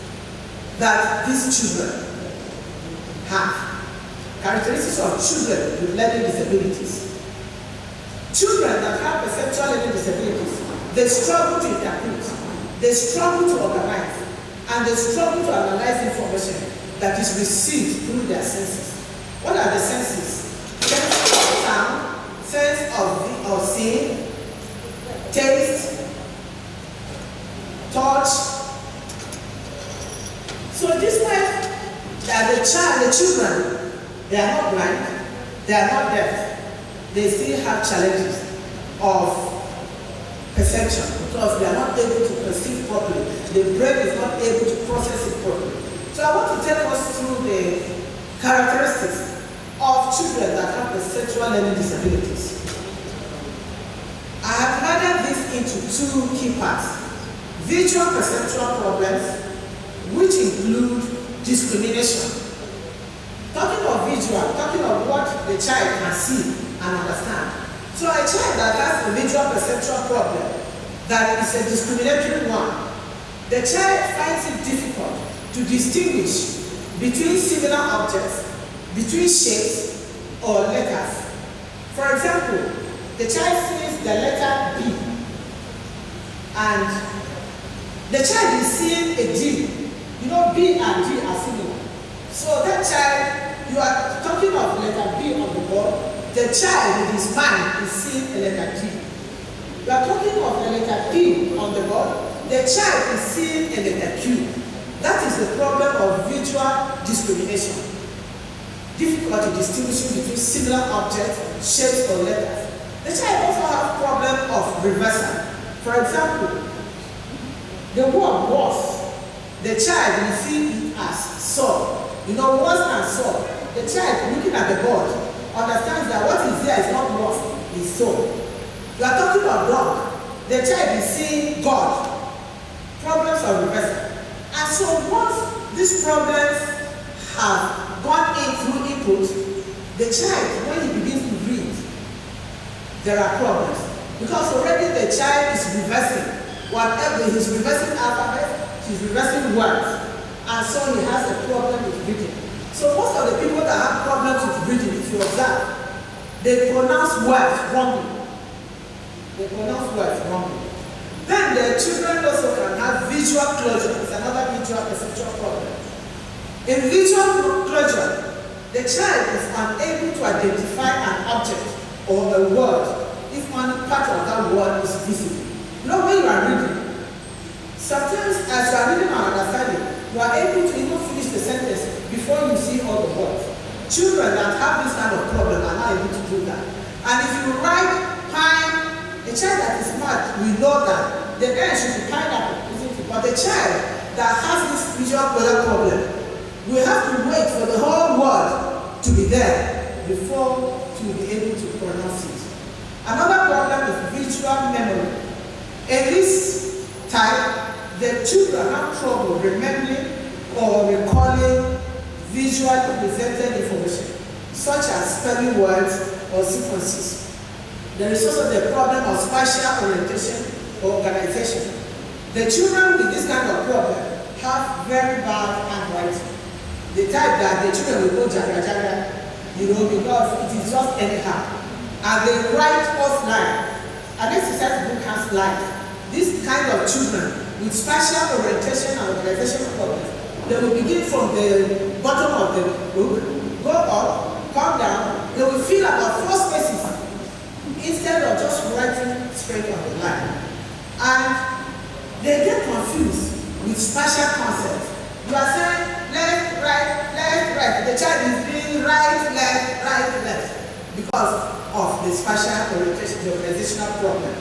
that these children have? Characteristics of children with learning disabilities. Children that have perceptual learning disabilities, they struggle to interpret, they struggle to organize, and they struggle to analyze information that is received through their senses. What are the senses? Sense of sound, sense of seeing, taste, touch. So despite that the children, they are not blind, they are not deaf, they still have challenges of perception because they are not able to perceive properly. The brain is not able to process it properly. So I want to take us through the characteristics of children that have perceptual learning disabilities. I have divided this into two key parts. Visual perceptual problems, which include discrimination. Talking of visual, talking of what the child can see and understand. So a child that has a visual perceptual problem, that is a discriminatory one, the child finds it difficult to distinguish between similar objects, between shapes or letters. For example, the child sees the letter B and the child is seeing a D. You know, B and D are similar. So that child, you are talking of letter B on the board, the child in his mind is seeing a letter D. You are talking of a letter P on the board, the child is seeing a letter Q. That is the problem of visual discrimination. Difficulty distinguishing between similar objects, shapes, or letters. The child also has problem of reversal. For example, the word was, the child will see it as saw. You know, was and saw. The child looking at the board understands that what is there is not was, is saw. You are talking about dog. The child is seeing God. Problems of reversal. And so once these problems have gone in through input, the child, when he begins to read, there are problems. Because already the child is reversing whatever, he's reversing alphabet, he's reversing words. And so he has a problem with reading. So most of the people that have problems with reading, if you observe, they pronounce words wrongly. They pronounce words wrongly. Then the children also can have visual closure. It's another visual perceptual problem. In visual closure, the child is unable to identify an object or a word if one part of that word is visible. You know, when you are reading, sometimes as you are reading and understanding, you are able to even finish the sentence before you see all the words. Children that have this kind of problem are not able to do that. And if you write pine, a child that is smart, we know that the end should be pineapple, isn't it? But the child that has this visual closure problem, we have to wait for the whole word to be there before to be able to pronounce it. Another problem is visual memory. In this type, the children have trouble remembering or recalling visually presented information, such as spelling words or sequences. There is also the problem of spatial orientation or organization. The children with this kind of problem have very bad handwriting. The type that the children will go jaga jaga, you know, because it is just anyhow. And they write offline. An exercise book has life. This kind of children with spatial orientation and organization problems, they will begin from the bottom of the book, go up, come down, they will fill about 4 spaces instead of just writing straight on the line. And they get confused with spatial concepts. You are saying left, right. The child is doing right, left, because of the spatial orientation, the organizational problem.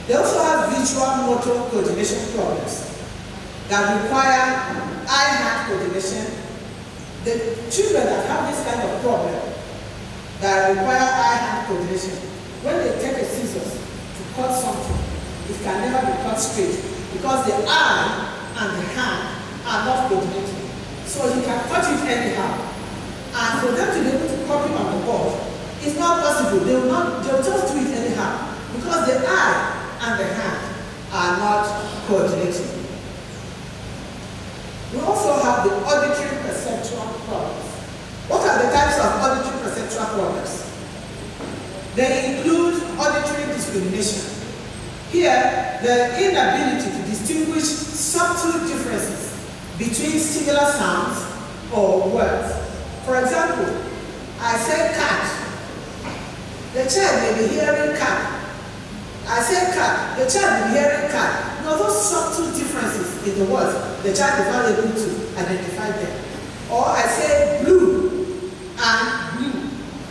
They also have visual motor coordination problems that require eye-hand coordination. The children that have this kind of problem that require eye-hand coordination, when they take a scissors to cut something, it can never be cut straight because the eye and the hand are not coordinated. So you can cut it anyhow. And for them to be able to copy on the board, it's not possible. They'll just do it anyhow because the eye and the hand are not coordinated. We also have the auditory perceptual problems. What are the types of auditory perceptual problems? They include auditory discrimination. Here, the inability to distinguish subtle differences between similar sounds or words. For example, I say cat. The child may be hearing cat. I say cat. The child may be hearing cat. Now those subtle differences in the words, the child is not able to identify them. Or I say blue and blue.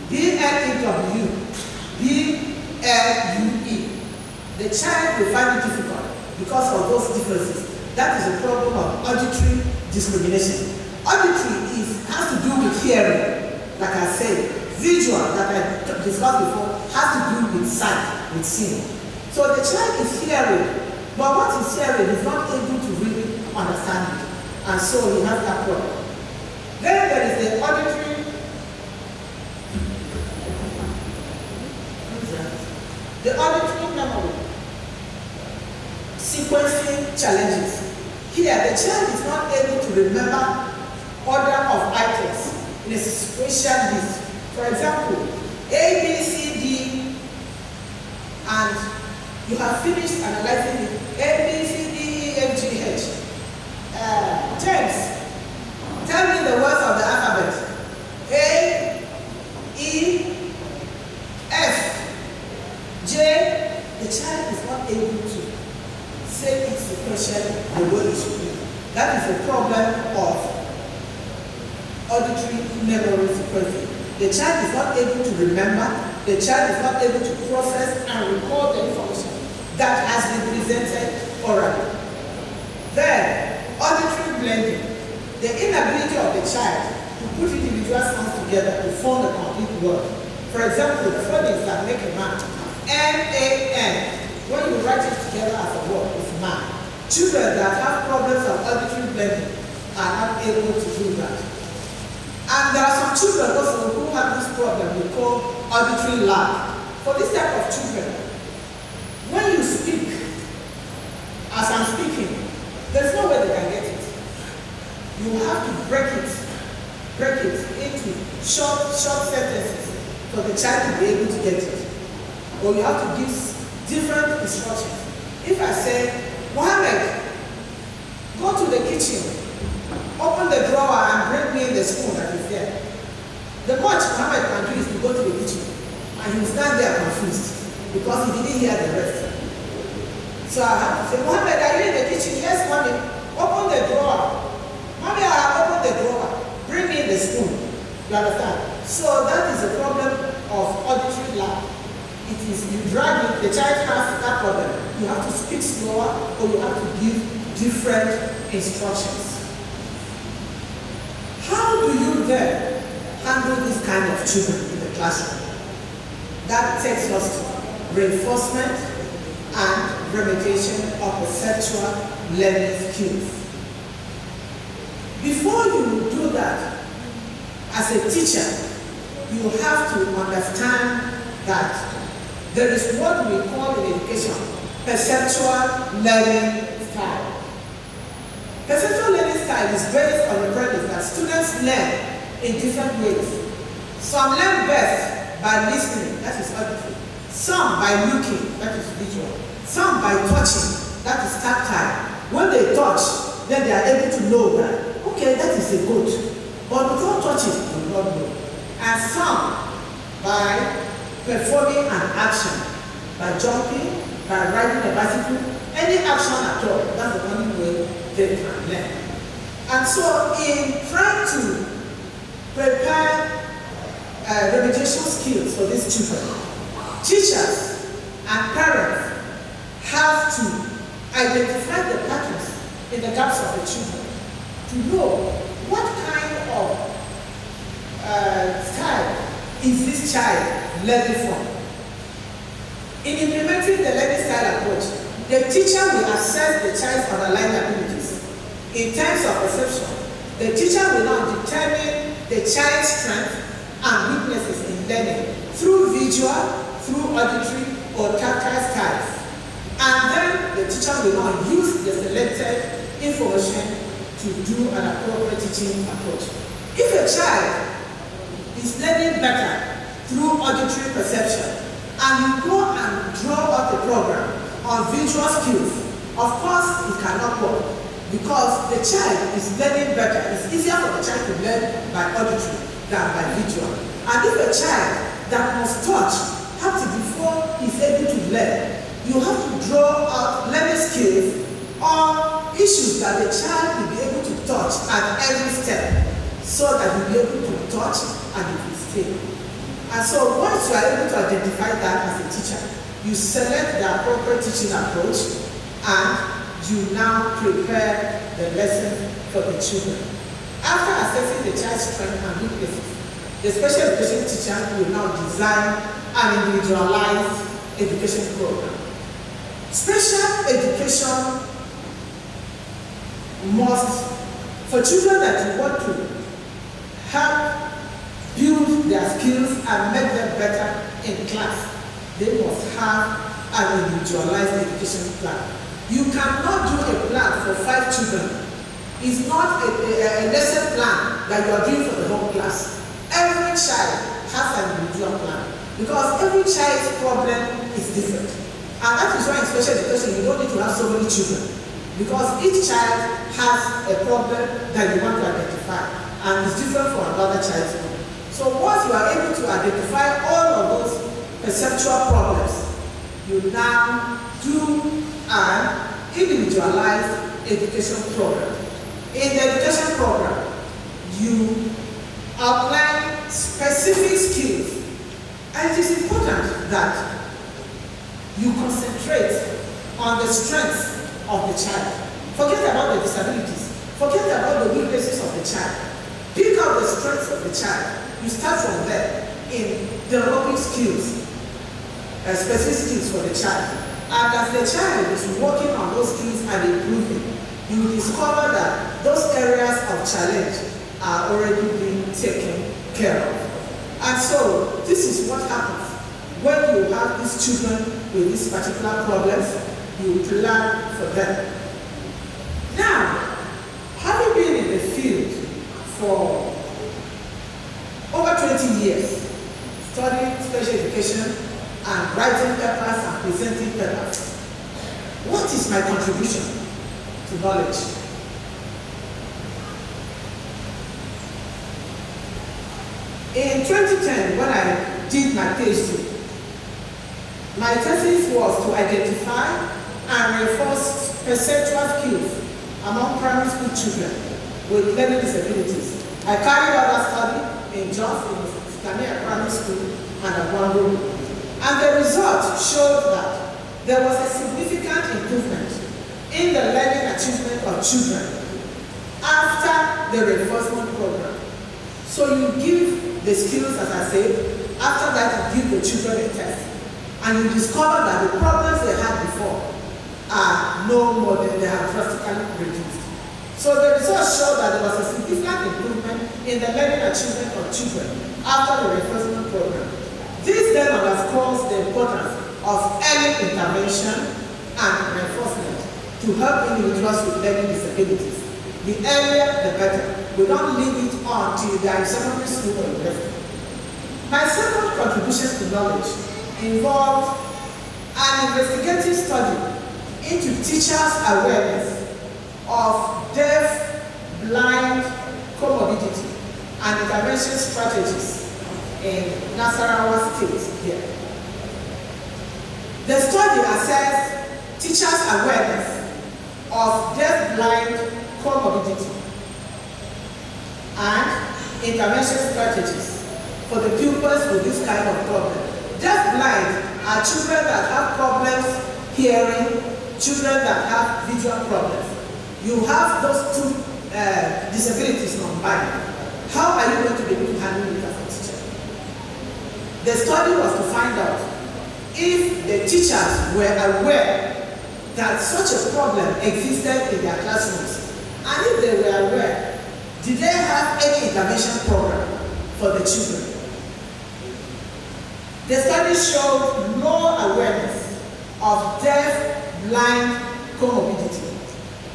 B-L-E-W. B-L-U-E. The child will find it difficult because of those differences. That is a problem of auditory discrimination. Auditory has to do with hearing, like I said. Visual, that I discussed before, has to do with sight, with seeing. So the child is hearing, but what he's hearing is not able to really understand it. And so he has that problem. Then there is the auditory. The auditory memory. Sequencing challenges. Here, the child is not able to remember order of items in a sequential list. For example, A, B, C, D, and you have finished analyzing it. A, B, C, D, E, F, G, H. James, tell me the words of the alphabet. A, E, F, J. The child is not able to say it sequentially the way it should be. That is a problem of auditory memory sequencing. The child is not able to remember, the child is not able to process and record the information that has been presented orally. Then, auditory blending. The inability of the child to put individual sounds together to form a complete word. For example, the phonics that make a man, M-A-N, when you write it together as a word, it's man. Children that have problems of auditory blending are not able to do that. And there are some children also who have this problem we call auditory lag. For this type of children, when you speak, as I'm speaking, there's no way they can get it. You have to break it into short sentences for the child to be able to get it. Or you have to give different instructions. If I say, Mohammed, go to the kitchen, open the drawer and bring me the spoon that is there. The much Mohammed can do is to go to the kitchen and he will stand there confused because he didn't hear the rest. So I have to say, Mohammed, are you in the kitchen? Yes, mommy. Open the drawer. Mommy, I have opened the drawer. Bring me the spoon. You understand? So that is a problem of auditory lag. It is, you drag it, the child has that problem. You have to speak slower or you have to give different instructions. How do you then handle this kind of children in the classroom? That takes us to reinforcement and remediation of perceptual learning skills. Before you do that, as a teacher, you have to understand that there is what we call in education perceptual learning style. Perceptual learning style is based on the premise that students learn in different ways. Some learn best by listening, that is auditory. Some by looking, that is visual. Some by touching, that is tactile. When they touch, then they are able to know that, okay, that is a goat. But before touching, they will not know. And some by performing an action, by jumping, by riding a bicycle, any action at all, that's the only way they can learn. And so in trying to prepare remediation skills for these children, teachers and parents have to identify the patterns in the gaps of the children to know what kind of style is this child learning from. In implementing the learning style approach, the teacher will assess the child's underlying abilities. In terms of perception, the teacher will now determine the child's strengths and weaknesses in learning through visual, through auditory or tactile styles. And then the teacher will now use the selected information to do an appropriate teaching approach. If a child is learning better through auditory perception, and you go and draw up a program on visual skills, of course it cannot work because the child is learning better. It's easier for the child to learn by auditory than by visual. And if a child that must touch has to, before he's able to learn, you have to draw out learning skills or issues that the child will be able to touch at every step so that he'll be able to touch and he will stay. And so once you are able to identify that as a teacher, you select the appropriate teaching approach and you now prepare the lesson for the children. After assessing the child's strengths and weaknesses, the special education teacher will now design an individualized education program. Special education must, for children that you want to help build their skills and make them better in class, they must have an individualized education plan. You cannot do a plan for 5 children. It's not a lesson plan that you are doing for the whole class. Every child has an individual plan because every child's problem is different. And that is why in special education you don't need to have so many children, because each child has a problem that you want to identify and it's different from another child's problem. So once you are able to identify all of those perceptual problems, you now do an individualized education program. In the education program, you apply specific skills, and it is important that you concentrate on the strengths of the child. Forget about the disabilities. Forget about the weaknesses of the child. Pick out the strengths of the child. You start from there in developing skills, specific skills for the child. And as the child is working on those skills and improving, you will discover that those areas of challenge are already being taken care of. And so this is what happens when you have these children with these particular problems. You plan for them. Now, having been in the field for over 20 years, studying special education and writing papers and presenting papers, what is my contribution to knowledge? In 2010, when I did my PhD, my thesis was to identify and reinforce perceptual skills among primary school children with learning disabilities. I carried out that study in Jos, in Scania Primary School and at Aundu. And the results showed that there was a significant improvement in the learning achievement of children after the reinforcement program. So you give the skills, as I said, after that you give the children a test. And you discover that the problems they had before are no more than they have drastically reduced. So the results show that there was a significant improvement in the learning achievement of children after the reinforcement program. This then underscores the importance of early intervention and reinforcement to help individuals with learning disabilities. The earlier, the better. We don't leave it on till they are in secondary school or university. My second contribution to knowledge involved an investigative study into teachers' awareness of deaf, blind comorbidity and intervention strategies in Nasarawa State here. The study assessed teachers' awareness of deaf, blind comorbidity and intervention strategies for the pupils with this kind of problem. Deaf blind are children that have problems hearing, children that have visual problems. You have those two disabilities combined. How are you going to be able to handle it as a teacher? The study was to find out if the teachers were aware that such a problem existed in their classrooms. And if they were aware, did they have any intervention program for the children? The study showed no awareness of deaf, blind comorbidity.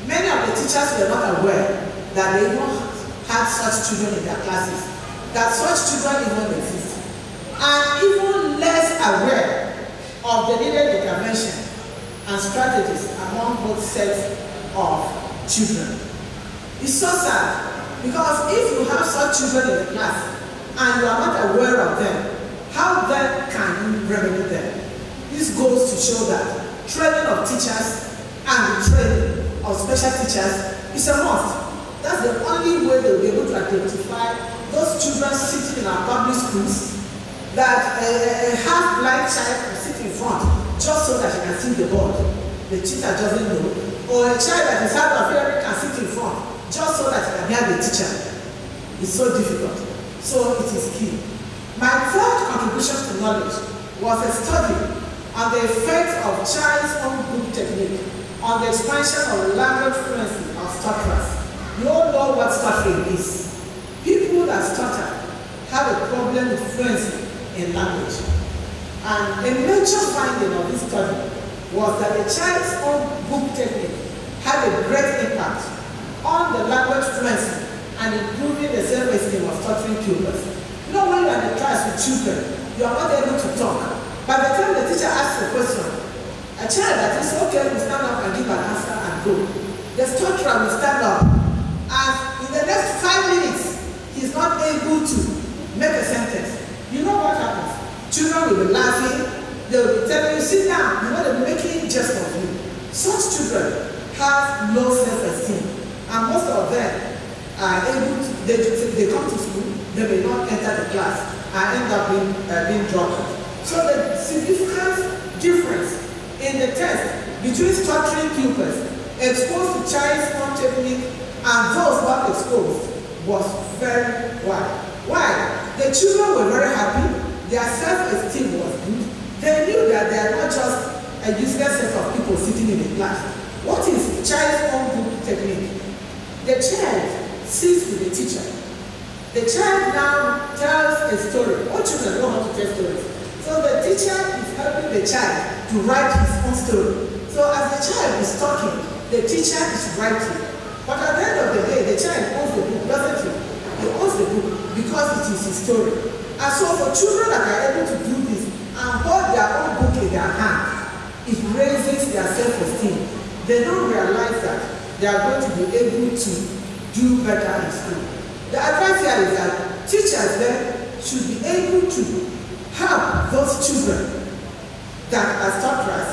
Many of the teachers were not aware that they even had such children in their classes, that such children even exist, and even less aware of the needed intervention and strategies among both sets of children. It's so sad, because if you have such children in the class and you are not aware of them, how then can you remedy them? This goes to show that training of teachers and the training of special teachers is a must. That's the only way they'll be able to identify those children sitting in our public schools that a half-blind child can sit in front just so that he can see the board. The teacher doesn't know. Or a child that is hard of hearing can sit in front just so that he can hear the teacher. It's so difficult. So it is key. My third contribution to knowledge was a study on the effect of child's own group technique on the expansion of language fluency of stutterers. You all know what stuttering is. People that stutter have a problem with fluency in language. And a major finding of this study was that the child's own group technique had a great impact on the language fluency and improving the self-esteem of stuttering pupils. You know, when you're in a class with children, you are not able to talk. By the time the teacher asks a question, a child that is okay will stand up and give an answer and go. The stutterer will stand up, and in the next 5 minutes, he's not able to make a sentence. You know what happens? Children will be laughing, they will be telling you, sit down, you know, they'll be making jest of you. Such children have low self-esteem, and most of them are able to, they come to school, they may not enter the class, and end up being dropped. So the significant difference in the test between stuttering pupils exposed to child's own technique and those not exposed was very wide. Why? The children were very happy, their self-esteem was good, they knew that they are not just a useless set of people sitting in a class. What is child's own group technique? The child sits with the teacher. The child now tells a story. All children know how to tell stories. So the teacher is helping the child to write his own story. So as the child is talking, the teacher is writing. But at the end of the day, the child owns the book, doesn't he? He owns the book because it is his story. And so for children that are able to do this and hold their own book in their hand, it raises their self-esteem. They don't realize that they are going to be able to do better in school. The advice here is that teachers then should be able to help those children that are stutterers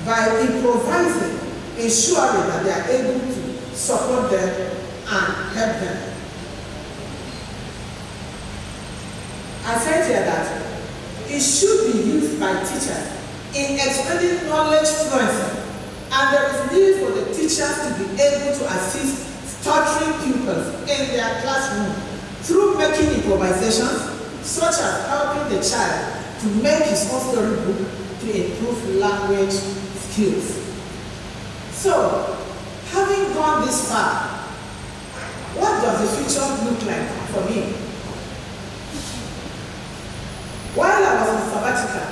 by improvising, ensuring that they are able to support them and help them. I said here that it should be used by teachers in explaining knowledge fluency, and there is need for the teachers to be able to assist stuttering pupils in their classroom through making improvisations, such as helping the child to make his own storybook to improve language skills. So, having gone this far, what does the future look like for me? While I was in sabbatical,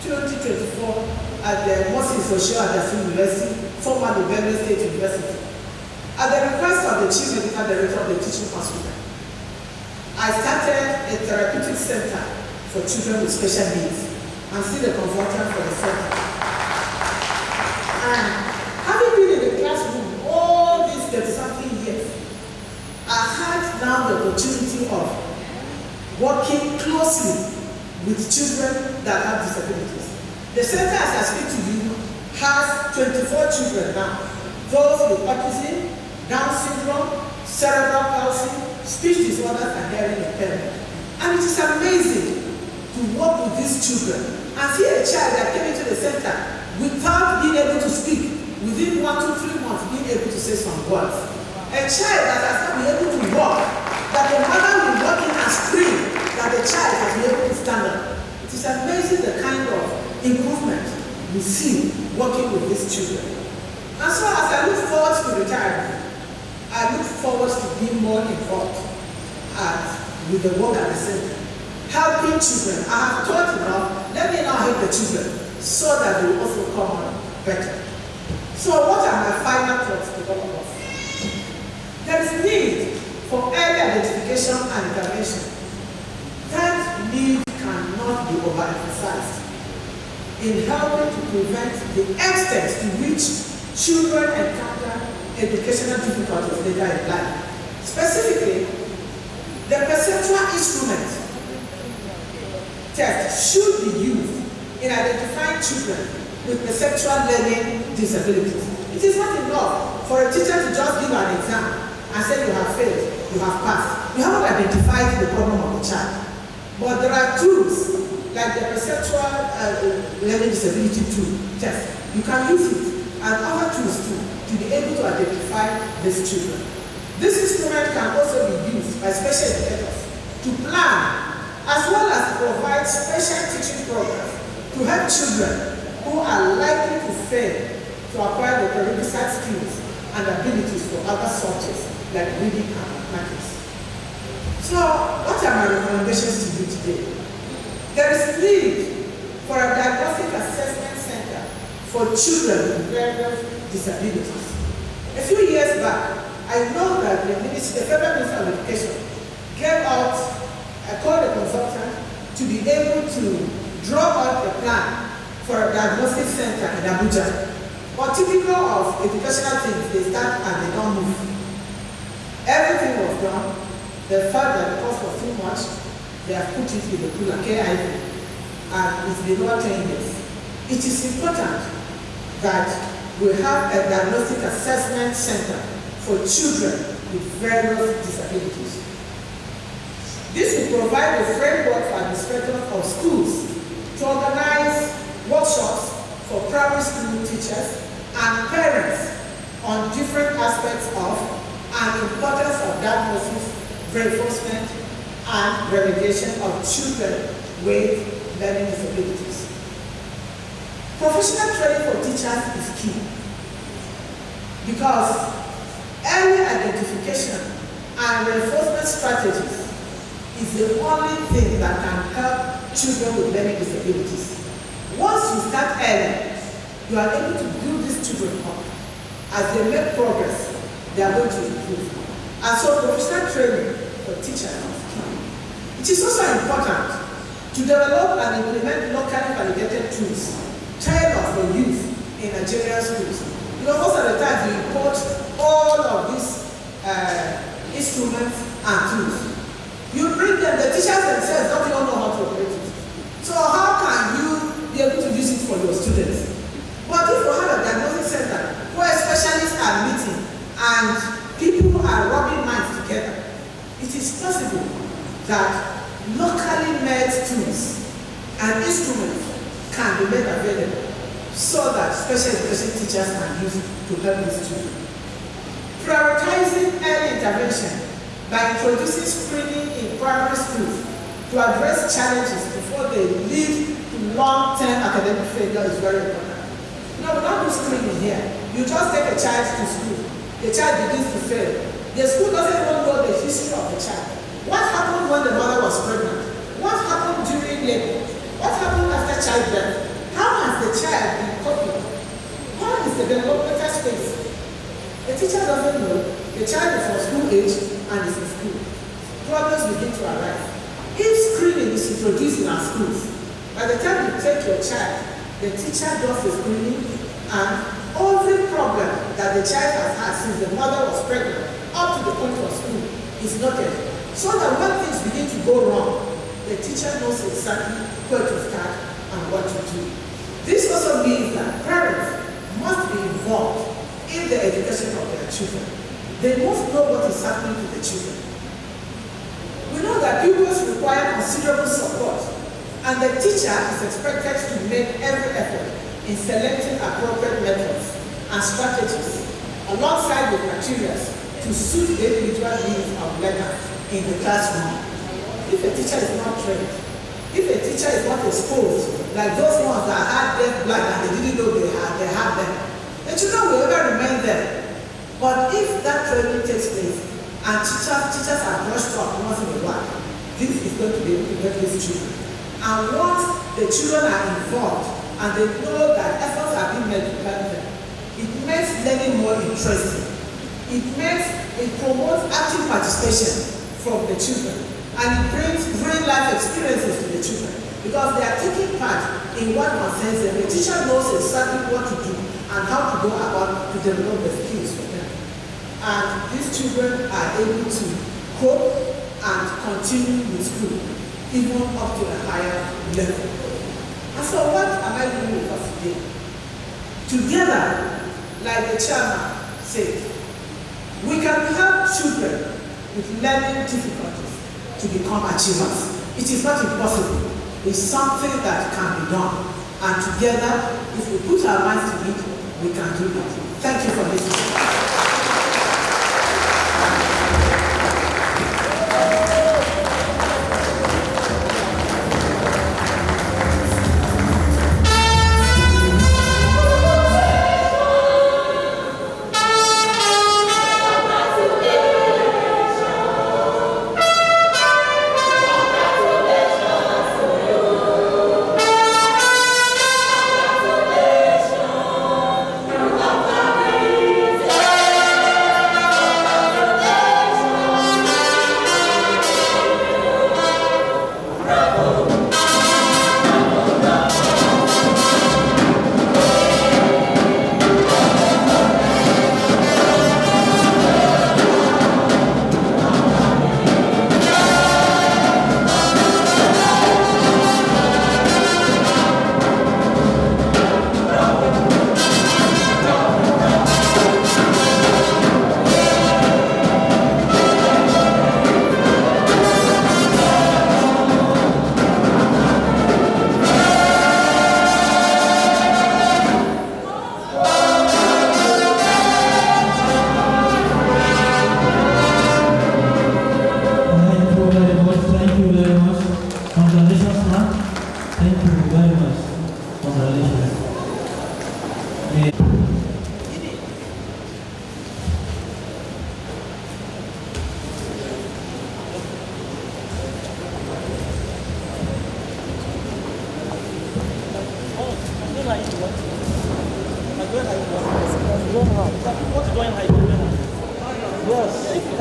2024, at the Moses Social University, formerly Benue State University, at the request of the Chief Medical Director of the teaching hospital, I started a therapeutic center for children with special needs. I'm still a consultant for the center. And having been in the classroom all these 30-something years, I had now the opportunity of working closely with children that have disabilities. The center, as I speak to you, has 24 children now. Those with autism, Down syndrome, cerebral palsy, speech disorders, and hearing impairment. And it is amazing to work with these children and see a child that came into the center without being able to speak, within 1 to 3 months being able to say some words. A child that has not been able to walk, that the mother will walk in and scream, that the child has been able to stand up. It is amazing the kind of improvement we see working with these children. And so as I look forward to retirement, I look forward to being more involved with the work at the center, helping children. I have taught enough, let me now help the children so that they will also come on better. So what are my final thoughts to all of us? There is need for early identification and intervention. That need cannot be overemphasized in helping to prevent the extent to which children encounter educational difficulties later in life. Specifically, the perceptual instrument test should be used in identifying children with perceptual learning disabilities. It is not enough for a teacher to just give an exam and say you have failed, you have passed. You haven't identified the problem of the child. But there are tools like the perceptual learning disability tool test. You can use it and other tools too to be able to identify these children. This instrument can also be used by special educators to plan as well as provide special teaching programs to help children who are likely to fail to acquire the prerequisite skills and abilities for other subjects like reading and mathematics. So, what are my recommendations to you today? There is need for a diagnostic assessment center for children with various disabilities. A few years back, I know that the Federal Ministry of Education gave out a consultant to be able to draw out a plan for a diagnostic center in Abuja. But typical of educational things, they start and they don't move. Everything was done. They felt that the cost was too much. They have put it in the pool, KIV, and it's been over 10 years. It is important that we have a diagnostic assessment center for children with various disabilities. This will provide a framework for administrators of schools to organize workshops for primary school teachers and parents on different aspects of and importance of diagnosis, reinforcement, and remediation of children with learning disabilities. Professional training for teachers is key because early identification and reinforcement strategies is the only thing that can help children with learning disabilities. Once you start early, you are able to build these children up. As they make progress, they are going to improve. And so professional training for teachers is key. It is also important to develop and implement locally validated tools tailored for youth in Nigerian schools. Because most of the time we import all of these instruments and tools. You bring them, the teachers themselves don't even know how to operate it. So how can you be able to use it for your students? But if you have a diagnostic center where specialists are meeting and people are rubbing minds together, it is possible that locally made tools and instruments can be made available so that special education teachers can use it to help these children. Prioritizing early intervention by introducing screening in primary schools to address challenges before they lead to long-term academic failure is very important. No, we don't do screening here. You just take a child to school. The child begins to fail. The school doesn't even know the history of the child. What happened when the mother was pregnant? What happened during labor? What happened after childbirth? How has the child been coping? What is the developmental space? The teacher doesn't know. The child is from school age and is in school. Problems begin to arise. If screening is introduced in our schools, by the time you take your child, the teacher does the screening and every problem that the child has had since the mother was pregnant up to the point of school is noted. So that when things begin to go wrong, the teacher knows exactly where to start and what to do. This also means that parents must be involved in the education of their children. They must know what is happening to the children. We know that pupils require considerable support, and the teacher is expected to make every effort in selecting appropriate methods and strategies alongside the materials to suit the individual needs of learners in the classroom. If a teacher is not trained, if a teacher is not exposed, like those ones that had deaf blind and they didn't know they had them, the children will ever remain there. But if that training takes place and teachers are brushed up once in a while, this is going to be able to help these children. And once the children are involved and they know that efforts are being made to help them, it makes learning more interesting. It promotes active participation from the children, and it brings real life experiences to the children because they are taking part in what concerns them. The teacher knows exactly what to do and how to go about to develop the skills for them. And these children are able to cope and continue with school even up to a higher level. And so what am I doing with us today? Together, like the chairman said, we can help children with learning difficulties to become achievers. It is not impossible. It's something that can be done. And together, if we put our minds to it, we can do it. Thank you for listening.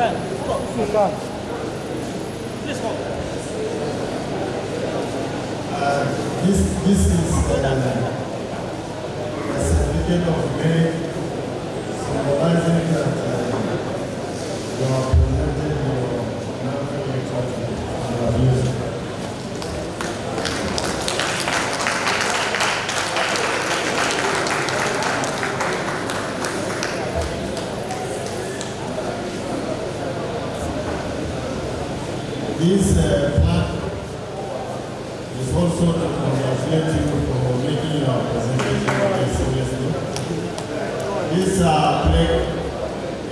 This is a certificate of merit symbolizing that you have presented your medical literature and your music. This plaque is also to congratulate you for making your presentation very seriously. This plaque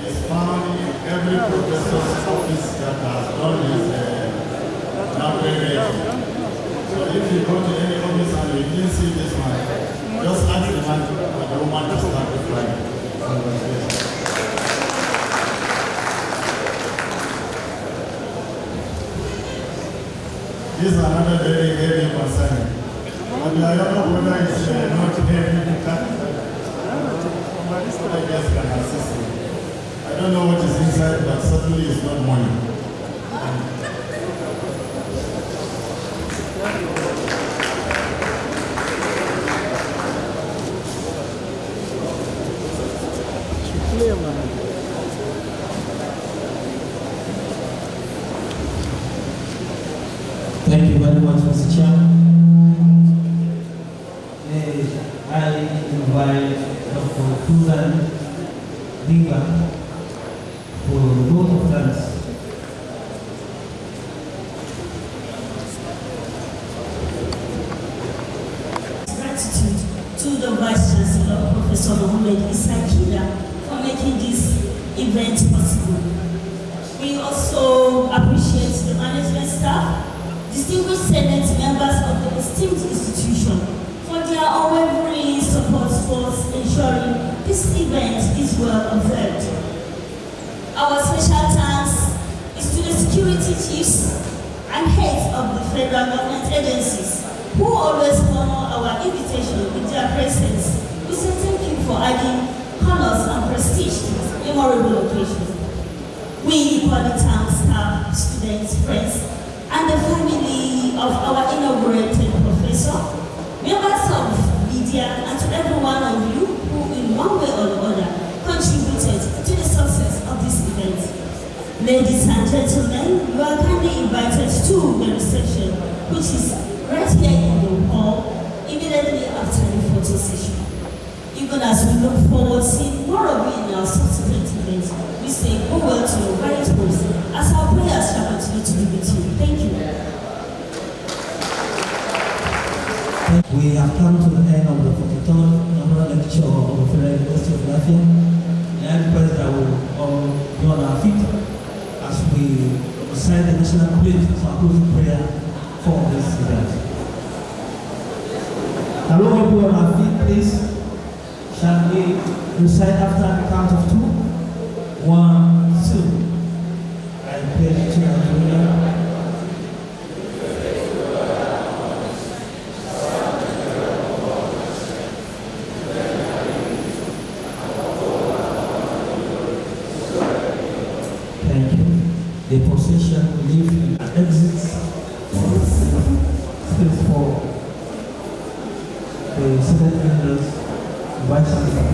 is found in every professor's office that has done his inaugural. So if you go to any office and you didn't see this one, just ask the man or the woman to start the flag. Congratulations. This is another very heavy concern. And I don't know whether it's not heavy because I guess can assist you. I don't know what is inside, but certainly it's not money. Thank you very much, Mr. Chairman. I invite Dr. Susan Diva for the vote of thanks. Gratitude to the Vice Chancellor, Professor Mohammed Isakila, for making this event possible. We also appreciate the management staff, distinguished Senate members of the esteemed institution for their unwavering support towards ensuring this event is well observed. Our special thanks is to the security chiefs and heads of the federal government agencies who always honor our invitation with their presence. We say thank you for adding colors and prestige to this memorable occasion. We equally thank staff, students, friends, and the family of our inaugurated professor, members of media, and to every one of you who in one way or the other contributed to the success of this event. Ladies and gentlemen, you are kindly invited to the reception, which is right here in the hall, immediately after the photo session. Even as we look forward to seeing more of you in our subsequent events, we say go well to your right host as our prayers shall continue to be with you. Thank you. We have come to the end of the 43rd inaugural lecture of the Federal University of FULafia. And I request that we all be on our feet as we recite the national pledge as our closing prayer for this event. Now, all be on our feet, please. Shall we recite after the count of 2? 1, 2. I pledge to Nigeria. Thank you. The procession will leave and exits space for the Senate members, Vice Chancellor.